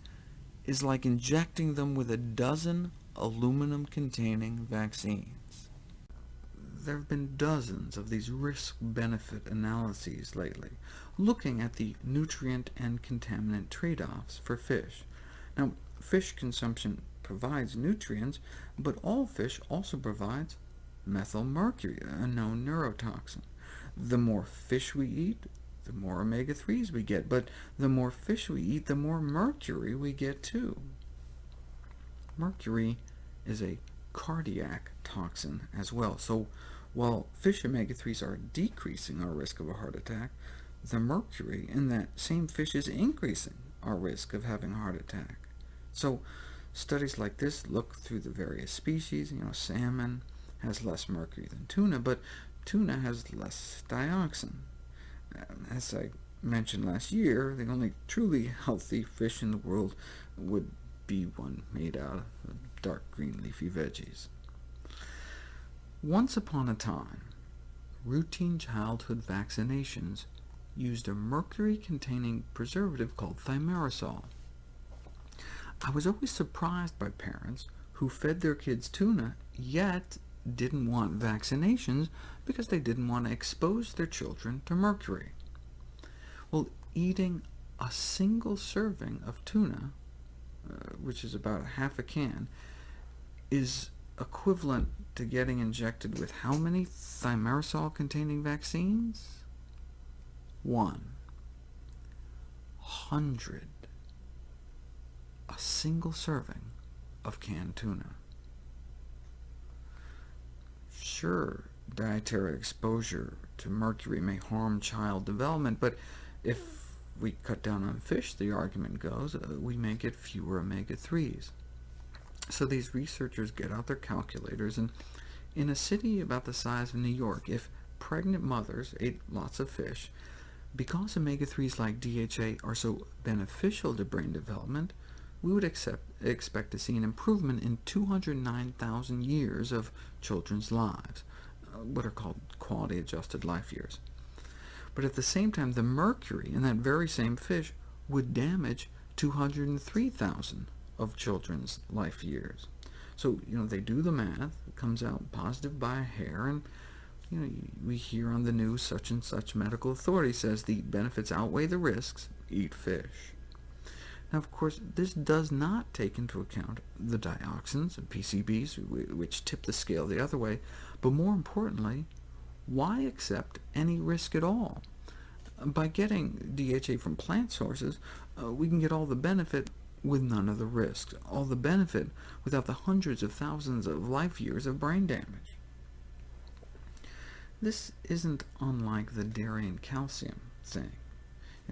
is like injecting them with a dozen aluminum-containing vaccines. There have been dozens of these risk-benefit analyses lately, looking at the nutrient and contaminant trade-offs for fish. Now, fish consumption provides nutrients, but all fish also provides methylmercury, a known neurotoxin. The more fish we eat, the more omega-3s we get, but the more fish we eat, the more mercury we get too. Mercury is a cardiac toxin as well, so while fish omega-3s are decreasing our risk of a heart attack, the mercury in that same fish is increasing our risk of having a heart attack. So studies like this look through the various species. Salmon has less mercury than tuna, but tuna has less dioxin. As I mentioned last year, the only truly healthy fish in the world would be one made out of dark green leafy veggies. Once upon a time, routine childhood vaccinations used a mercury-containing preservative called thimerosal. I was always surprised by parents who fed their kids tuna, yet didn't want vaccinations because they didn't want to expose their children to mercury. Well, eating a single serving of tuna, which is about half a can, is equivalent to getting injected with how many thimerosal-containing vaccines? 100. A single serving of canned tuna. Sure, dietary exposure to mercury may harm child development, but if we cut down on fish, the argument goes, we may get fewer omega-3s. So these researchers get out their calculators, and in a city about the size of New York, if pregnant mothers ate lots of fish, because omega-3s like DHA are so beneficial to brain development, we would expect to see an improvement in 209,000 years of children's lives, what are called quality-adjusted life years. But at the same time, the mercury in that very same fish would damage 203,000 of children's life years. So, they do the math, it comes out positive by a hair, and we hear on the news such and such medical authority says the benefits outweigh the risks, eat fish. Now, of course, this does not take into account the dioxins and PCBs, which tip the scale the other way, but more importantly, why accept any risk at all? By getting DHA from plant sources, we can get all the benefit with none of the risks, all the benefit without the hundreds of thousands of life years of brain damage. This isn't unlike the dairy and calcium thing.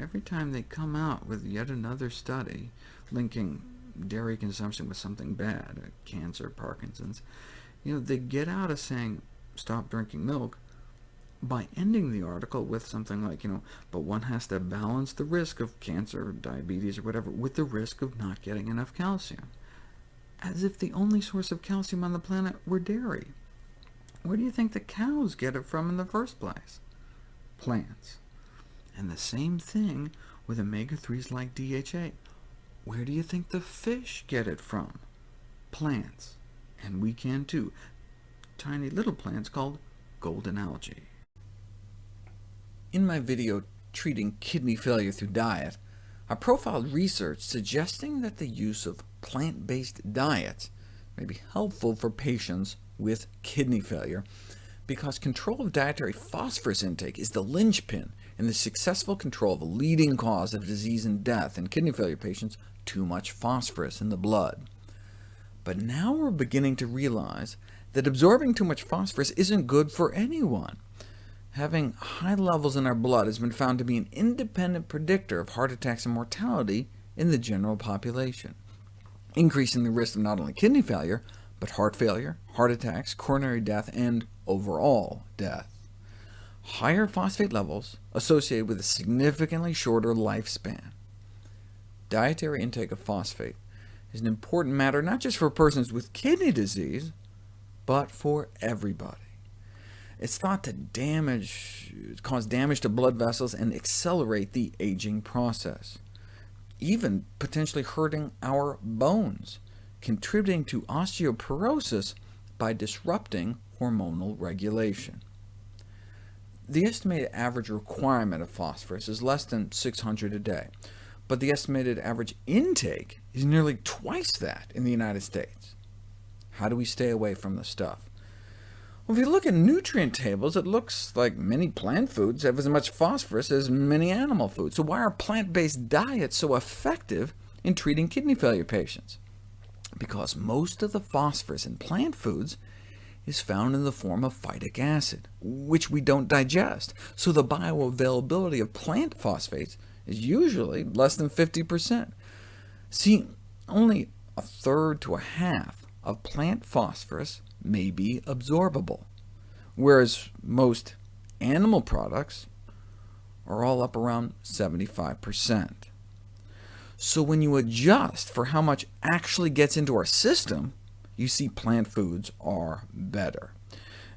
Every time they come out with yet another study linking dairy consumption with something bad, cancer, Parkinson's, they get out of saying, stop drinking milk, by ending the article with something like, but one has to balance the risk of cancer, diabetes, or whatever, with the risk of not getting enough calcium. as if the only source of calcium on the planet were dairy. Where do you think the cows get it from in the first place? Plants. And the same thing with omega-3s like DHA. Where do you think the fish get it from? Plants. And we can too. Tiny little plants called golden algae. In my video treating kidney failure through diet, I profiled research suggesting that the use of plant-based diets may be helpful for patients with kidney failure, because control of dietary phosphorus intake is the linchpin in the successful control of a leading cause of disease and death in kidney failure patients, too much phosphorus in the blood. But now we're beginning to realize that absorbing too much phosphorus isn't good for anyone. Having high levels in our blood has been found to be an independent predictor of heart attacks and mortality in the general population, increasing the risk of not only kidney failure, but heart failure, heart attacks, coronary death, and overall death. Higher phosphate levels associated with a significantly shorter lifespan. Dietary intake of phosphate is an important matter not just for persons with kidney disease, but for everybody. It's thought to cause damage to blood vessels and accelerate the aging process, even potentially hurting our bones, contributing to osteoporosis by disrupting hormonal regulation. The estimated average requirement of phosphorus is less than 600 a day, but the estimated average intake is nearly twice that in the United States. How do we stay away from the stuff? Well, if you look at nutrient tables, it looks like many plant foods have as much phosphorus as many animal foods. So why are plant-based diets so effective in treating kidney failure patients? Because most of the phosphorus in plant foods is found in the form of phytic acid, which we don't digest, so the bioavailability of plant phosphates is usually less than 50%. See, only a third to a half of plant phosphorus may be absorbable, whereas most animal products are all up around 75%. So when you adjust for how much actually gets into our system, you see plant foods are better.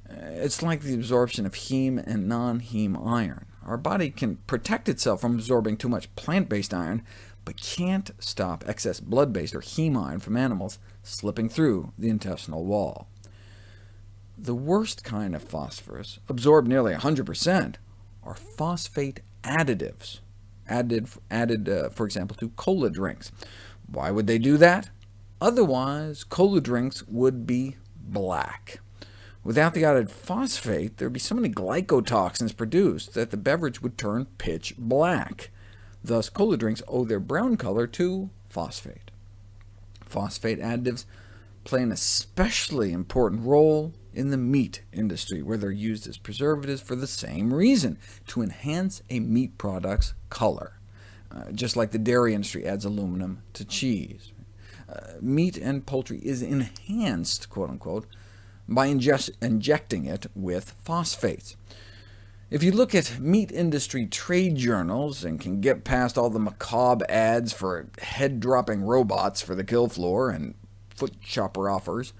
It's like the absorption of heme and non-heme iron. Our body can protect itself from absorbing too much plant-based iron, but can't stop excess blood-based or heme iron from animals slipping through the intestinal wall. The worst kind of phosphorus, absorbed nearly 100%, are phosphate additives, added, for example, to cola drinks. Why would they do that? Otherwise, cola drinks would be black. Without the added phosphate, there would be so many glycotoxins produced that the beverage would turn pitch black. Thus, cola drinks owe their brown color to phosphate. Phosphate additives play an especially important role in the meat industry, where they're used as preservatives for the same reason, to enhance a meat product's color, just like the dairy industry adds aluminum to cheese. Meat and poultry is enhanced, quote-unquote, by injecting it with phosphates. If you look at meat industry trade journals and can get past all the macabre ads for head-dropping robots for the kill floor and foot chopper offers,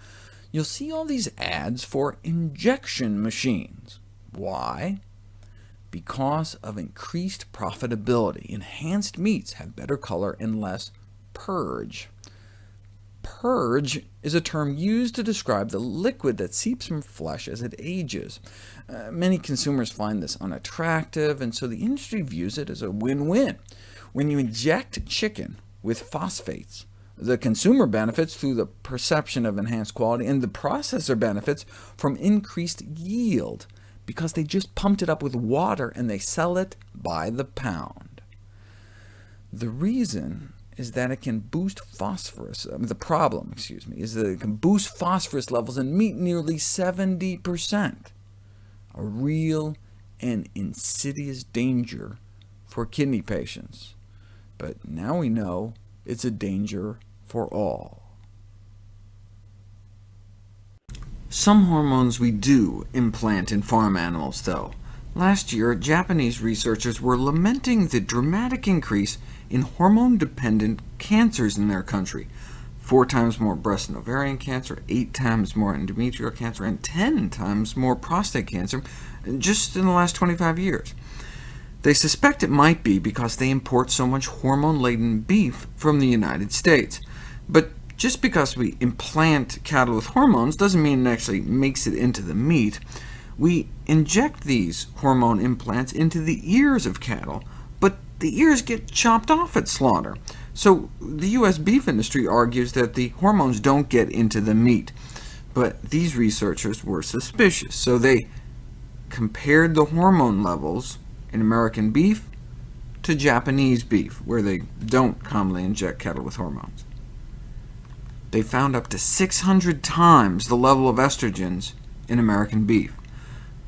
you'll see all these ads for injection machines. Why? Because of increased profitability. Enhanced meats have better color and less purge. Purge is a term used to describe the liquid that seeps from flesh as it ages. Many consumers find this unattractive, and so the industry views it as a win-win. When you inject chicken with phosphates, the consumer benefits through the perception of enhanced quality, and the processor benefits from increased yield, because they just pumped it up with water and they sell it by the pound. The reason is that it can boost phosphorus. The problem, is that it can boost phosphorus levels in meat nearly 70%, a real and insidious danger for kidney patients. But now we know it's a danger for all. Some hormones we do implant in farm animals, though. Last year, Japanese researchers were lamenting the dramatic increase in hormone-dependent cancers in their country, 4 times more breast and ovarian cancer, 8 times more endometrial cancer, and 10 times more prostate cancer just in the last 25 years. They suspect it might be because they import so much hormone-laden beef from the United States. But just because we implant cattle with hormones doesn't mean it actually makes it into the meat. We inject these hormone implants into the ears of cattle, but the ears get chopped off at slaughter. So the U.S. beef industry argues that the hormones don't get into the meat. But these researchers were suspicious, so they compared the hormone levels in American beef to Japanese beef, where they don't commonly inject cattle with hormones. They found up to 600 times the level of estrogens in American beef.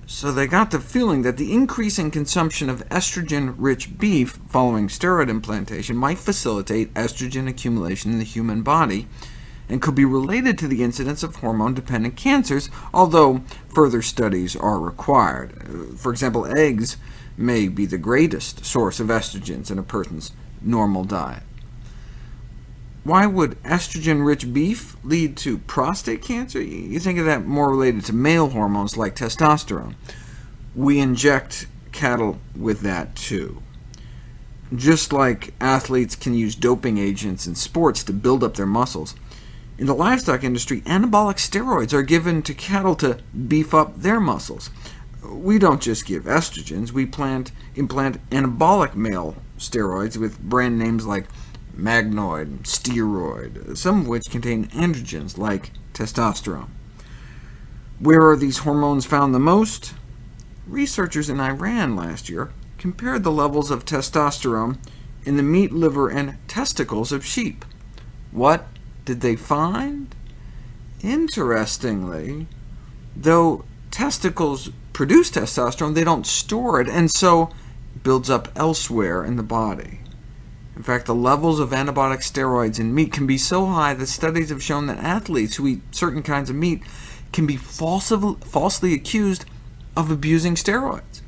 So they got the feeling that the increasing consumption of estrogen-rich beef following steroid implantation might facilitate estrogen accumulation in the human body, and could be related to the incidence of hormone-dependent cancers, although further studies are required. For example, eggs may be the greatest source of estrogens in a person's normal diet. Why would estrogen-rich beef lead to prostate cancer? You think of that more related to male hormones like testosterone. We inject cattle with that too. Just like athletes can use doping agents in sports to build up their muscles, in the livestock industry, anabolic steroids are given to cattle to beef up their muscles. We don't just give estrogens, we implant anabolic male steroids with brand names like Magnoid, Steroid, some of which contain androgens like testosterone. Where are these hormones found the most? Researchers in Iran last year compared the levels of testosterone in the meat, liver, and testicles of sheep. What did they find? Interestingly, though testicles produce testosterone, they don't store it, and so it builds up elsewhere in the body. In fact, the levels of anabolic steroids in meat can be so high that studies have shown that athletes who eat certain kinds of meat can be falsely accused of abusing steroids.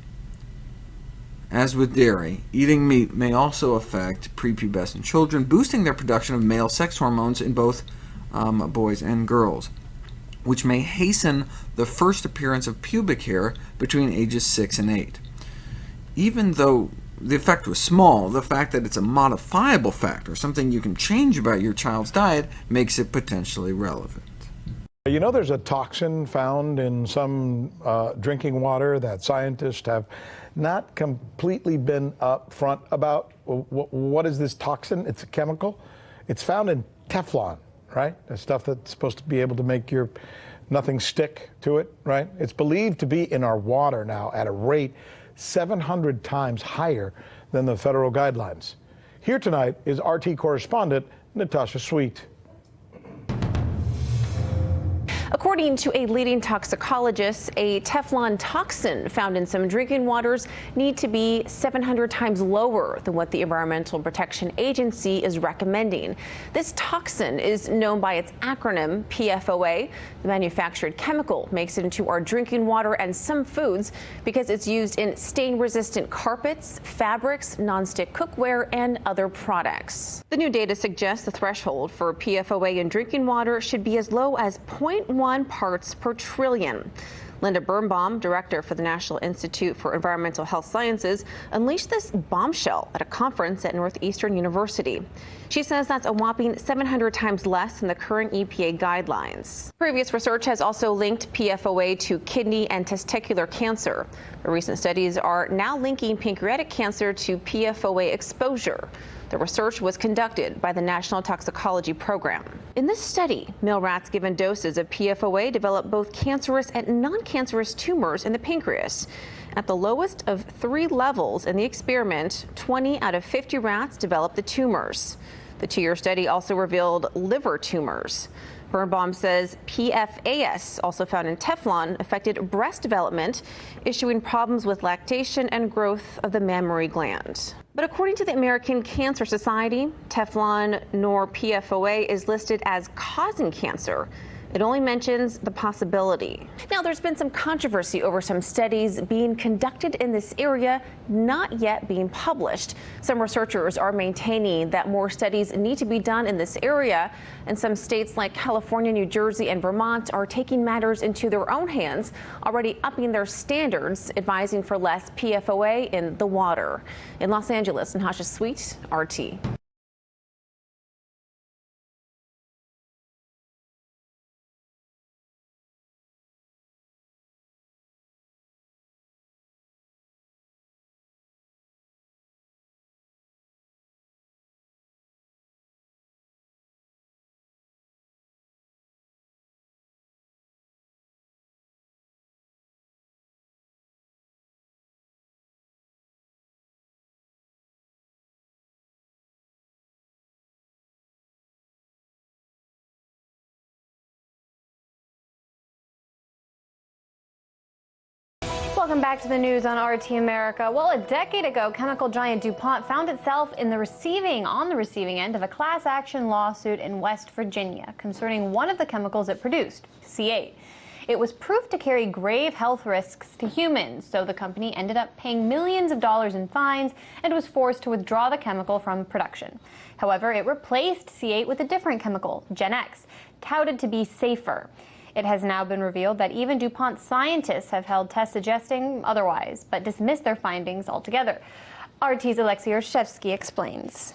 As with dairy, eating meat may also affect prepubescent children, boosting their production of male sex hormones in both boys and girls, which may hasten the first appearance of pubic hair between ages 6 and 8. Even though the effect was small, the fact that it's a modifiable factor, something you can change about your child's diet, makes it potentially relevant. You know, there's a toxin found in some drinking water that scientists have not completely been upfront about. What is this toxin? It's a chemical. It's found in Teflon, right? The stuff that's supposed to be able to make nothing stick to it, right? It's believed to be in our water now at a rate 700 times higher than the federal guidelines. Here tonight is RT correspondent Natasha Sweet. According to a leading toxicologist, a Teflon toxin found in some drinking waters need to be 700 times lower than what the Environmental Protection Agency is recommending. This toxin is known by its acronym PFOA. The manufactured chemical makes it into our drinking water and some foods because it's used in stain-resistant carpets, fabrics, nonstick cookware, and other products. The new data suggests the threshold for PFOA in drinking water should be as low as 0.1 parts per trillion. Linda Birnbaum, director for the National Institute for Environmental Health Sciences, unleashed this bombshell at a conference at Northeastern University. She says that's a whopping 700 times less than the current EPA guidelines. Previous research has also linked PFOA to kidney and testicular cancer. The recent studies are now linking pancreatic cancer to PFOA exposure. The research was conducted by the National Toxicology Program. In this study, male rats given doses of PFOA developed both cancerous and non-cancerous tumors in the pancreas. At the lowest of 3 levels in the experiment, 20 out of 50 rats developed the tumors. The 2-year study also revealed liver tumors. Birnbaum says PFAS, also found in Teflon, affected breast development, issuing problems with lactation and growth of the mammary gland. But according to the American Cancer Society, Teflon nor PFOA is listed as causing cancer. It only mentions the possibility. Now, there's been some controversy over some studies being conducted in this area, not yet being published. Some researchers are maintaining that more studies need to be done in this area, and some states like California, New Jersey, and Vermont are taking matters into their own hands, already upping their standards, advising for less PFOA in the water. In Los Angeles, Natasha Sweet, RT. Welcome back to the news on RT America. Well, a decade ago, chemical giant DuPont found itself on the receiving end of a class action lawsuit in West Virginia concerning one of the chemicals it produced, C8. It was proved to carry grave health risks to humans, so the company ended up paying millions of dollars in fines and was forced to withdraw the chemical from production. However, it replaced C8 with a different chemical, Gen X, touted to be safer. It has now been revealed that even DuPont scientists have held tests suggesting otherwise, but dismissed their findings altogether. RT's Alexei Orshevsky explains.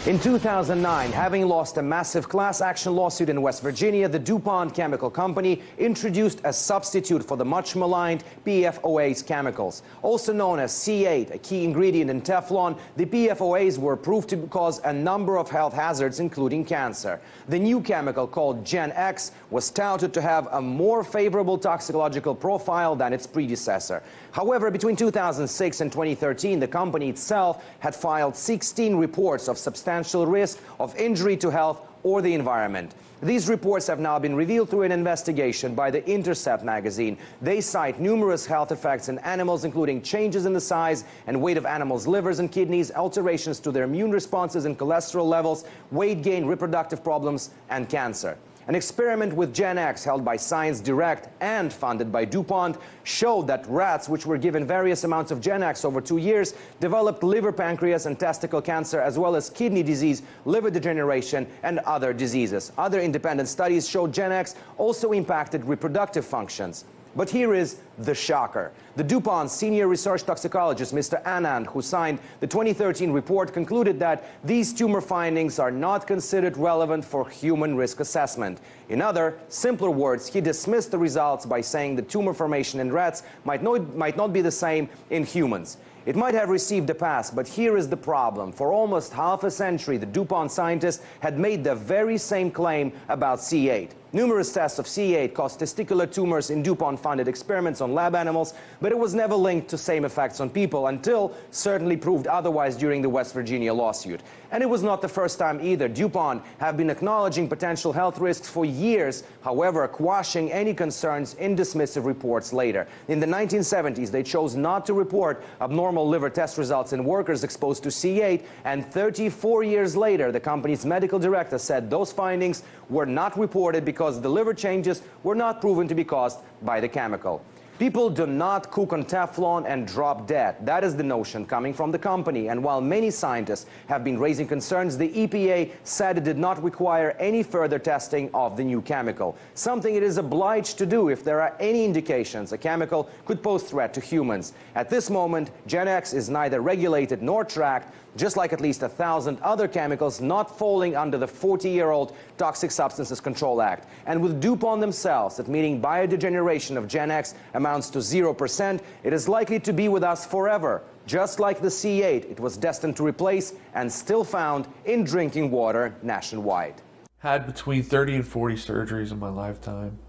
In 2009, having lost a massive class action lawsuit in West Virginia, the DuPont Chemical Company introduced a substitute for the much maligned PFOA's chemicals. Also known as C8, a key ingredient in Teflon, the PFOAs were proved to cause a number of health hazards, including cancer. The new chemical, called Gen X, was touted to have a more favorable toxicological profile than its predecessor. However, between 2006 and 2013, the company itself had filed 16 reports of substantial risk of injury to health or the environment. These reports have now been revealed through an investigation by The Intercept magazine. They cite numerous health effects in animals, including changes in the size and weight of animals' livers and kidneys, alterations to their immune responses and cholesterol levels, weight gain, reproductive problems, and cancer. An experiment with Gen X held by Science Direct and funded by DuPont showed that rats, which were given various amounts of Gen X over 2 years, developed liver, pancreas, and testicle cancer, as well as kidney disease, liver degeneration, and other diseases. Other independent studies showed Gen X also impacted reproductive functions. But here is the shocker. The DuPont senior research toxicologist, Mr. Anand, who signed the 2013 report, concluded that these tumor findings are not considered relevant for human risk assessment. In other, simpler words, he dismissed the results by saying the tumor formation in rats might not be the same in humans. It might have received a pass, but here is the problem. For almost half a century, the DuPont scientists had made the very same claim about C8. Numerous tests of C8 caused testicular tumors in DuPont-funded experiments on lab animals, but it was never linked to same effects on people until certainly proved otherwise during the West Virginia lawsuit. And it was not the first time either. DuPont have been acknowledging potential health risks for years, however, quashing any concerns in dismissive reports later. In the 1970s, they chose not to report abnormal liver test results in workers exposed to C8, and 34 years later, the company's medical director said those findings were not reported because the liver changes were not proven to be caused by the chemical. People do not cook on Teflon and drop dead. That is the notion coming from the company. And while many scientists have been raising concerns, the EPA said it did not require any further testing of the new chemical, something it is obliged to do if there are any indications a chemical could pose threat to humans. At this moment, Gen X is neither regulated nor tracked, just like at least 1,000 other chemicals not falling under the 40-year-old Toxic Substances Control Act. And with DuPont themselves admitting biodegeneration of Gen X amounts to 0%, it is likely to be with us forever. Just like the C8, it was destined to replace and still found in drinking water nationwide. Had between 30 and 40 surgeries in my lifetime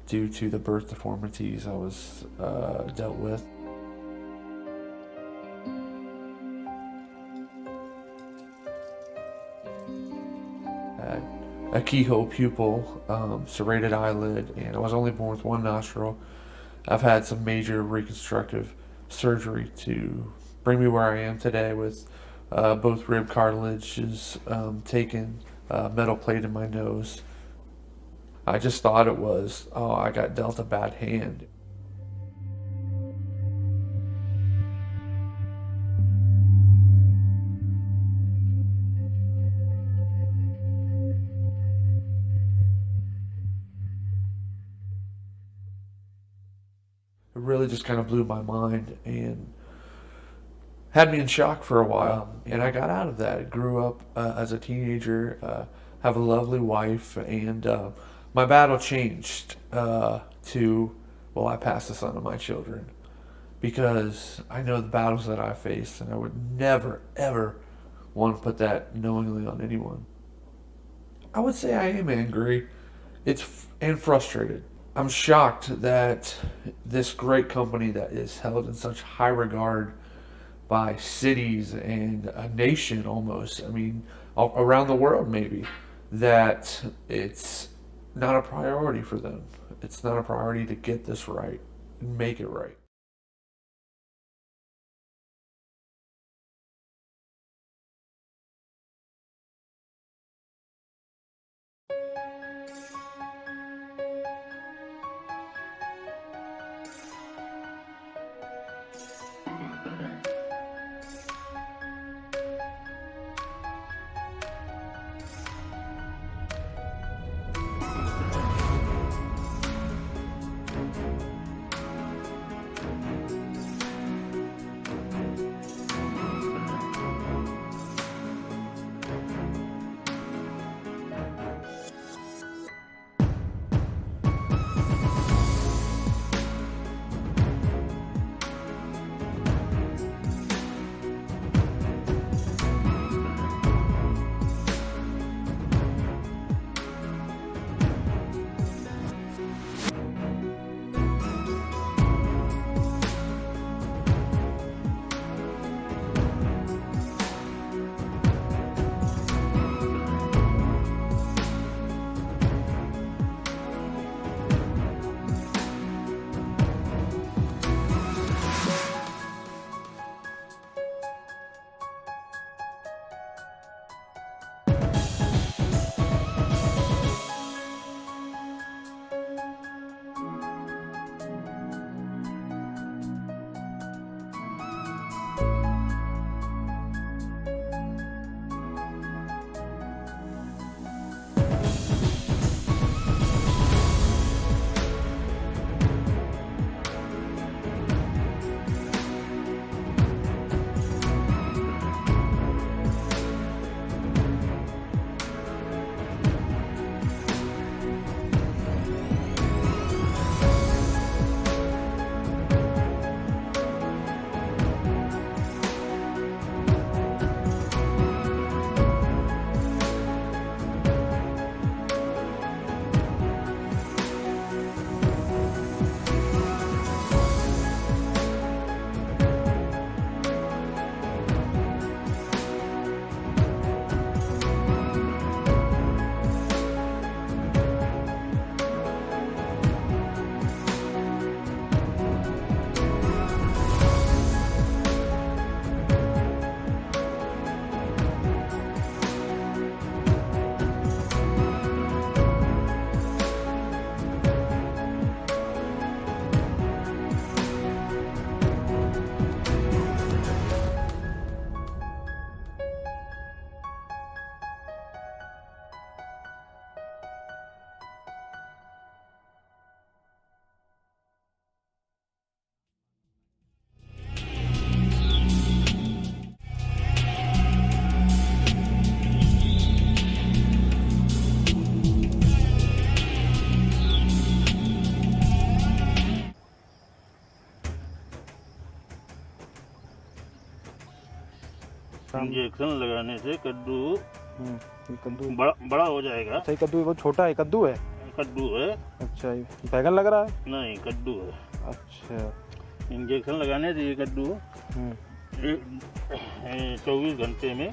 due to the birth deformities I was dealt with. A keyhole pupil, serrated eyelid, and I was only born with one nostril. I've had some major reconstructive surgery to bring me where I am today with both rib cartilages taken, metal plate in my nose. I just thought it was, oh, I got dealt a bad hand. It really just kind of blew my mind and had me in shock for a while. And I got out of that. I grew up as a teenager, have a lovely wife, and my battle changed to, well, I pass this on to my children, because I know the battles that I face, and I would never, ever want to put that knowingly on anyone. I would say I am angry and frustrated. I'm shocked that this great company that is held in such high regard by cities and a nation almost, I mean, around the world maybe, that it's not a priority for them. It's not a priority to get this right and make it right. Injection लगाने से कद्दू बड़ा हो जाएगा। अच्छा, कद्दू बहुत छोटा है, कद्दू है? कद्दू है। अच्छा, बैगन लग रहा है? नहीं, कद्दू है। अच्छा, इंजेक्शन लगाने से ये कद्दू 24 घंटे में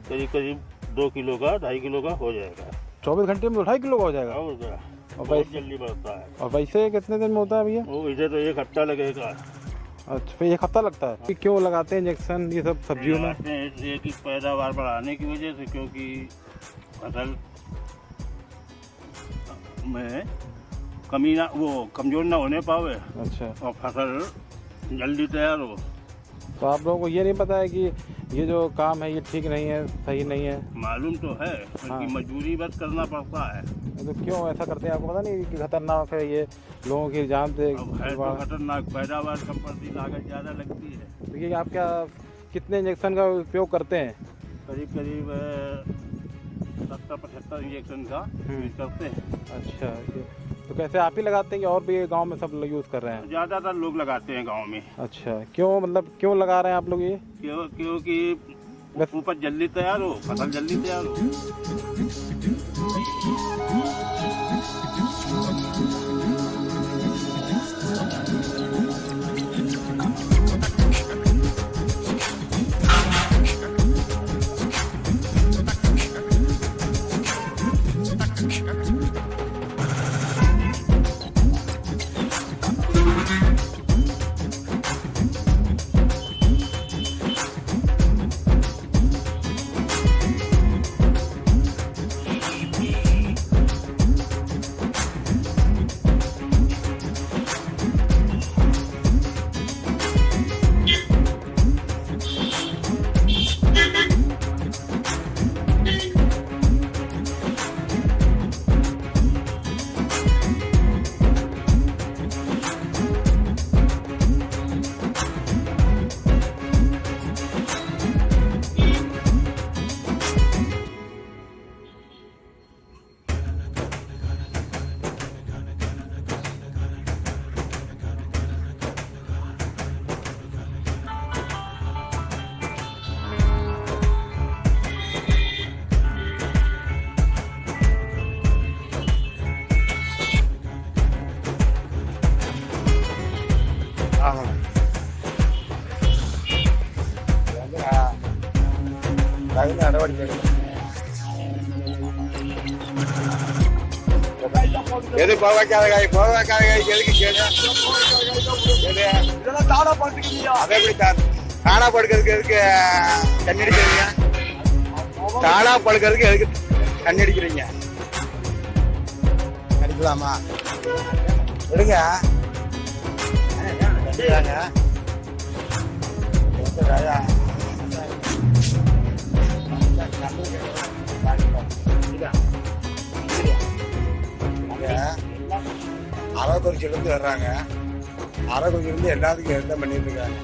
करीब करीब 2 किलो का 2.5 किलो का हो जाएगा। 24 घंटे में 2.5 किलो का हो जाएगा? और क्या, बहुत जल्दी बढ़ता है। और वैसे कितने दिन में होता है भैया? वो इधर तो 1 हफ्ता लगेगा। अच्छा, फिर 1 हफ्ता लगता है? क्यों लगाते हैं इंजेक्शन ये सब सब्जियों में? इसलिए कि पैदावार बढ़ाने की वजह से, क्योंकि फसल में कमी ना वो कमजोर ना होने पावे। अच्छा। और फसल जल्दी तैयार हो। तो आप लोगों को ये नहीं पता है कि ये जो काम है ये ठीक नहीं है, सही नहीं है? मालूम तो है, बल्कि मजबूरी बस करना पड़ता है। तो क्यों ऐसा करते हैं? आपको पता नहीं कि खतरनाक है ये, लोगों की जान से है तो खतरनाक, पैदावार कम पड़ती, लागत ज़्यादा लगती है। तो ये आप क्या कितने इंजेक्शन का उपयोग करते हैं? करीब करीब 70-75 इंजेक्शन का यूज करते हैं। अच्छा, तो कैसे आप ही लगाते हैं कि और भी गांव में सब यूज़ कर रहे हैं? ज़्यादातर लोग लगाते हैं गांव में। अच्छा, क्यों, मतलब क्यों लगा रहे हैं आप लोग ये? क्योंकि उपज जल्दी तैयार हो, फसल जल्दी तैयार हो। எது கோவக்காய் எதுக்கு கேடு? இதெல்லாம் தானா படுத்துக்கிறீங்க. அதை எப்படி தானா படுக்கிறதுக்கு எதுக்கு தண்ணி அடிக்கிறீங்க? தானா படுக்கிறதுக்கு எதுக்கு தண்ணி அடிக்கிறீங்க? அடிக்கலாமா? எடுங்க. அரக்குறிச்சியிலிருந்து வர்றாங்க. அரக்குறிச்சியிலிருந்து எல்லாத்துக்கும் என்ன பண்ணிட்டு இருக்காங்க?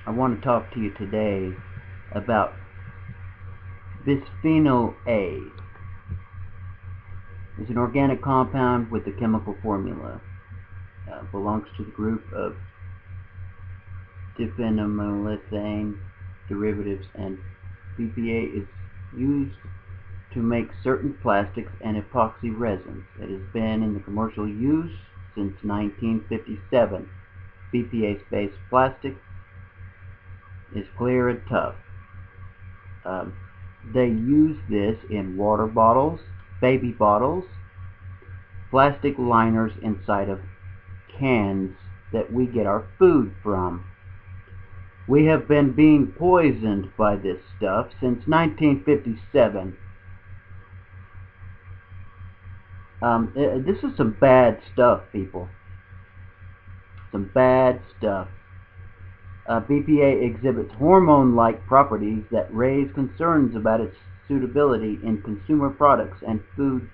I want to talk to you today about bisphenol A. It's an organic compound with a chemical formula. Belongs to the group of diphenylmethane derivatives, and BPA is used to make certain plastics and epoxy resins. It has been in the commercial use since 1957. BPA-based plastic is clear and tough. They use this in water bottles, baby bottles, plastic liners inside of cans that we get our food from. We have been being poisoned by this stuff since 1957. This is some bad stuff, people. Some bad stuff. BPA exhibits hormone-like properties that raise concerns about its suitability in consumer products and food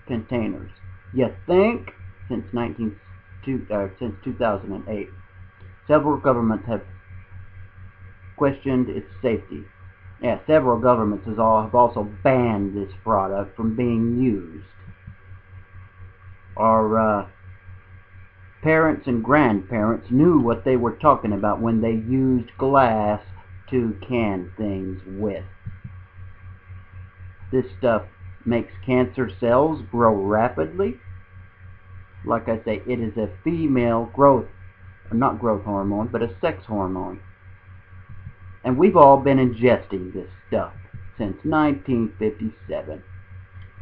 containers. You think? Since 2008, several governments have questioned its safety. Yeah, several governments have also banned this product from being used. Our parents and grandparents knew what they were talking about when they used glass to can things with. This stuff makes cancer cells grow rapidly. Like I say, it is a female not growth hormone, but a sex hormone. And we've all been ingesting this stuff since 1957.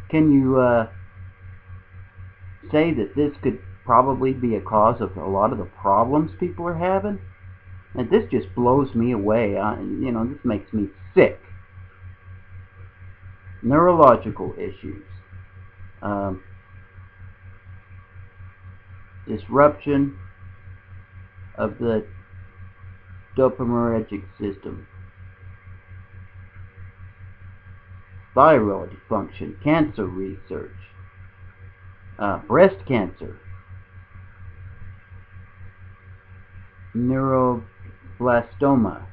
Can you say that this could probably be a cause of a lot of the problems people are having? And this just blows me away. This makes me sick. Neurological issues. Disruption of the dopaminergic system. Thyroid function, cancer research, breast cancer, neuroblastoma,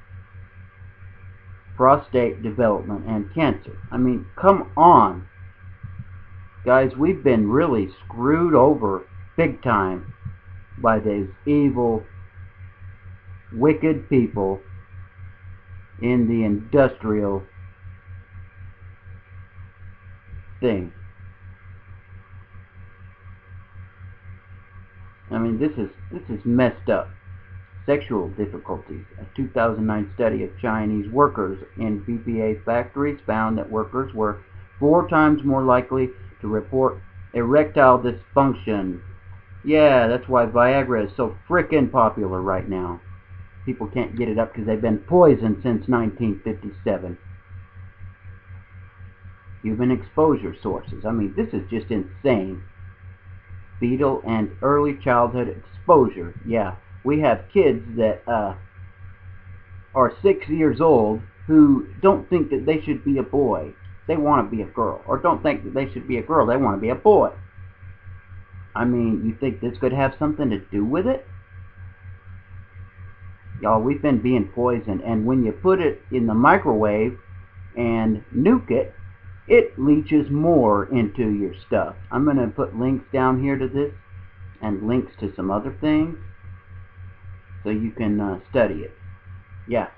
prostate development, and cancer. I mean, come on. Guys, we've been really screwed over big time by these evil, wicked people in the industrial thing. I mean, this is messed up. Sexual difficulties. A 2009 study of Chinese workers in BPA factories found that workers were 4 times more likely to report erectile dysfunction. Yeah, that's why Viagra is so frickin' popular right now. People can't get it up because they've been poisoned since 1957. Human exposure sources. I mean, this is just insane. Fetal and early childhood exposure. Yeah, we have kids that are 6 years old who don't think that they should be a boy. They want to be a girl. Or don't think that they should be a girl. They want to be a boy. I mean, you think this could have something to do with it? Y'all, we've been being poisoned, and when you put it in the microwave and nuke it, it leaches more into your stuff. I'm going to put links down here to this, and links to some other things, so you can study it. Yeah.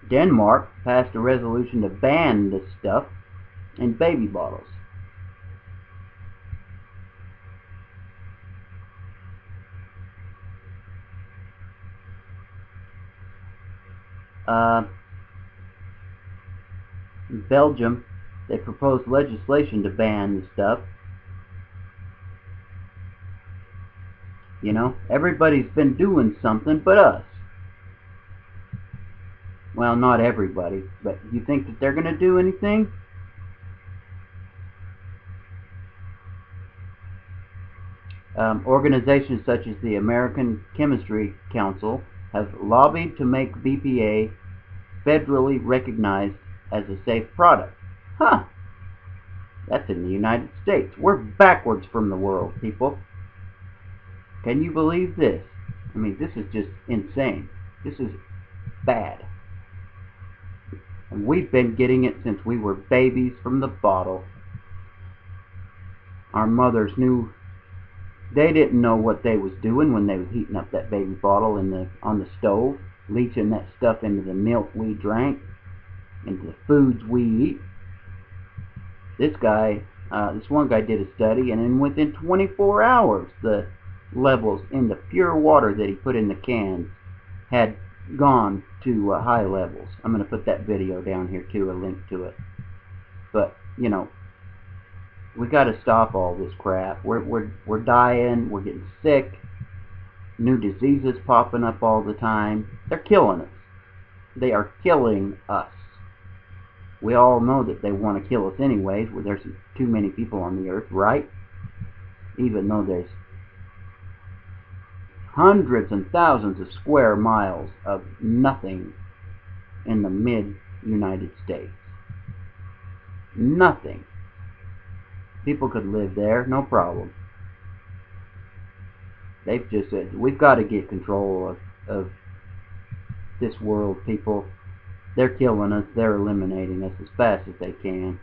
Denmark passed a resolution to ban this stuff in baby bottles. In Belgium, they proposed legislation to ban the stuff. You know, everybody's been doing something but us. Well, not everybody, but you think that they're going to do anything? Organizations such as the American Chemistry Council have lobbied to make BPA federally recognized as a safe product. Huh. That's in the United States. We're backwards from the world, people. Can you believe this? I mean, this is just insane. This is bad. And we've been getting it since we were babies from the bottle. Our mothers knew. They didn't know what they was doing when they was heating up that baby bottle on the stove, leaching that stuff into the milk we drank, into the foods we eat. This one guy did a study, and then within 24 hours, the levels in the pure water that he put in the cans had gone to high levels. I'm going to put that video down here too, a link to it. But, you know, we got to stop all this crap. We're dying, we're getting sick, new diseases popping up all the time. They're killing us. They are killing us. We all know that they want to kill us anyways. There's too many people on the earth, right? Even though there's hundreds and thousands of square miles of nothing in the mid-United States. Nothing. People could live there, no problem. They've just said, we've got to get control of this world, people. They're killing us. They're eliminating us as fast as they can.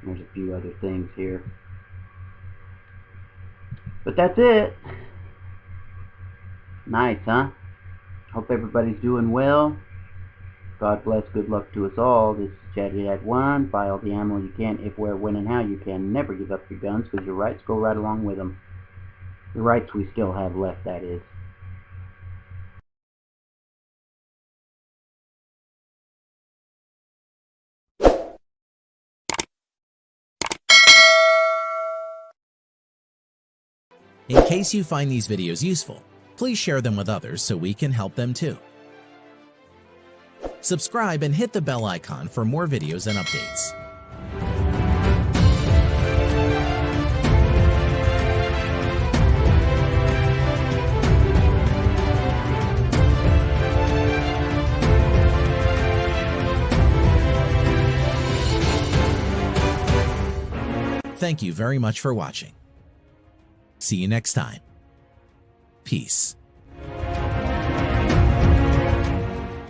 There's a few other things here. But that's it. Nice, huh? Hope everybody's doing well. God bless, good luck to us all. This is Chatty at 1. Buy all the ammo you can, if, where, when, and how you can. Never give up your guns, because your rights go right along with them. The rights we still have left, that is. In case you find these videos useful, please share them with others so we can help them too. Subscribe and hit the bell icon for more videos and updates. Thank you very much for watching. See you next time. Peace.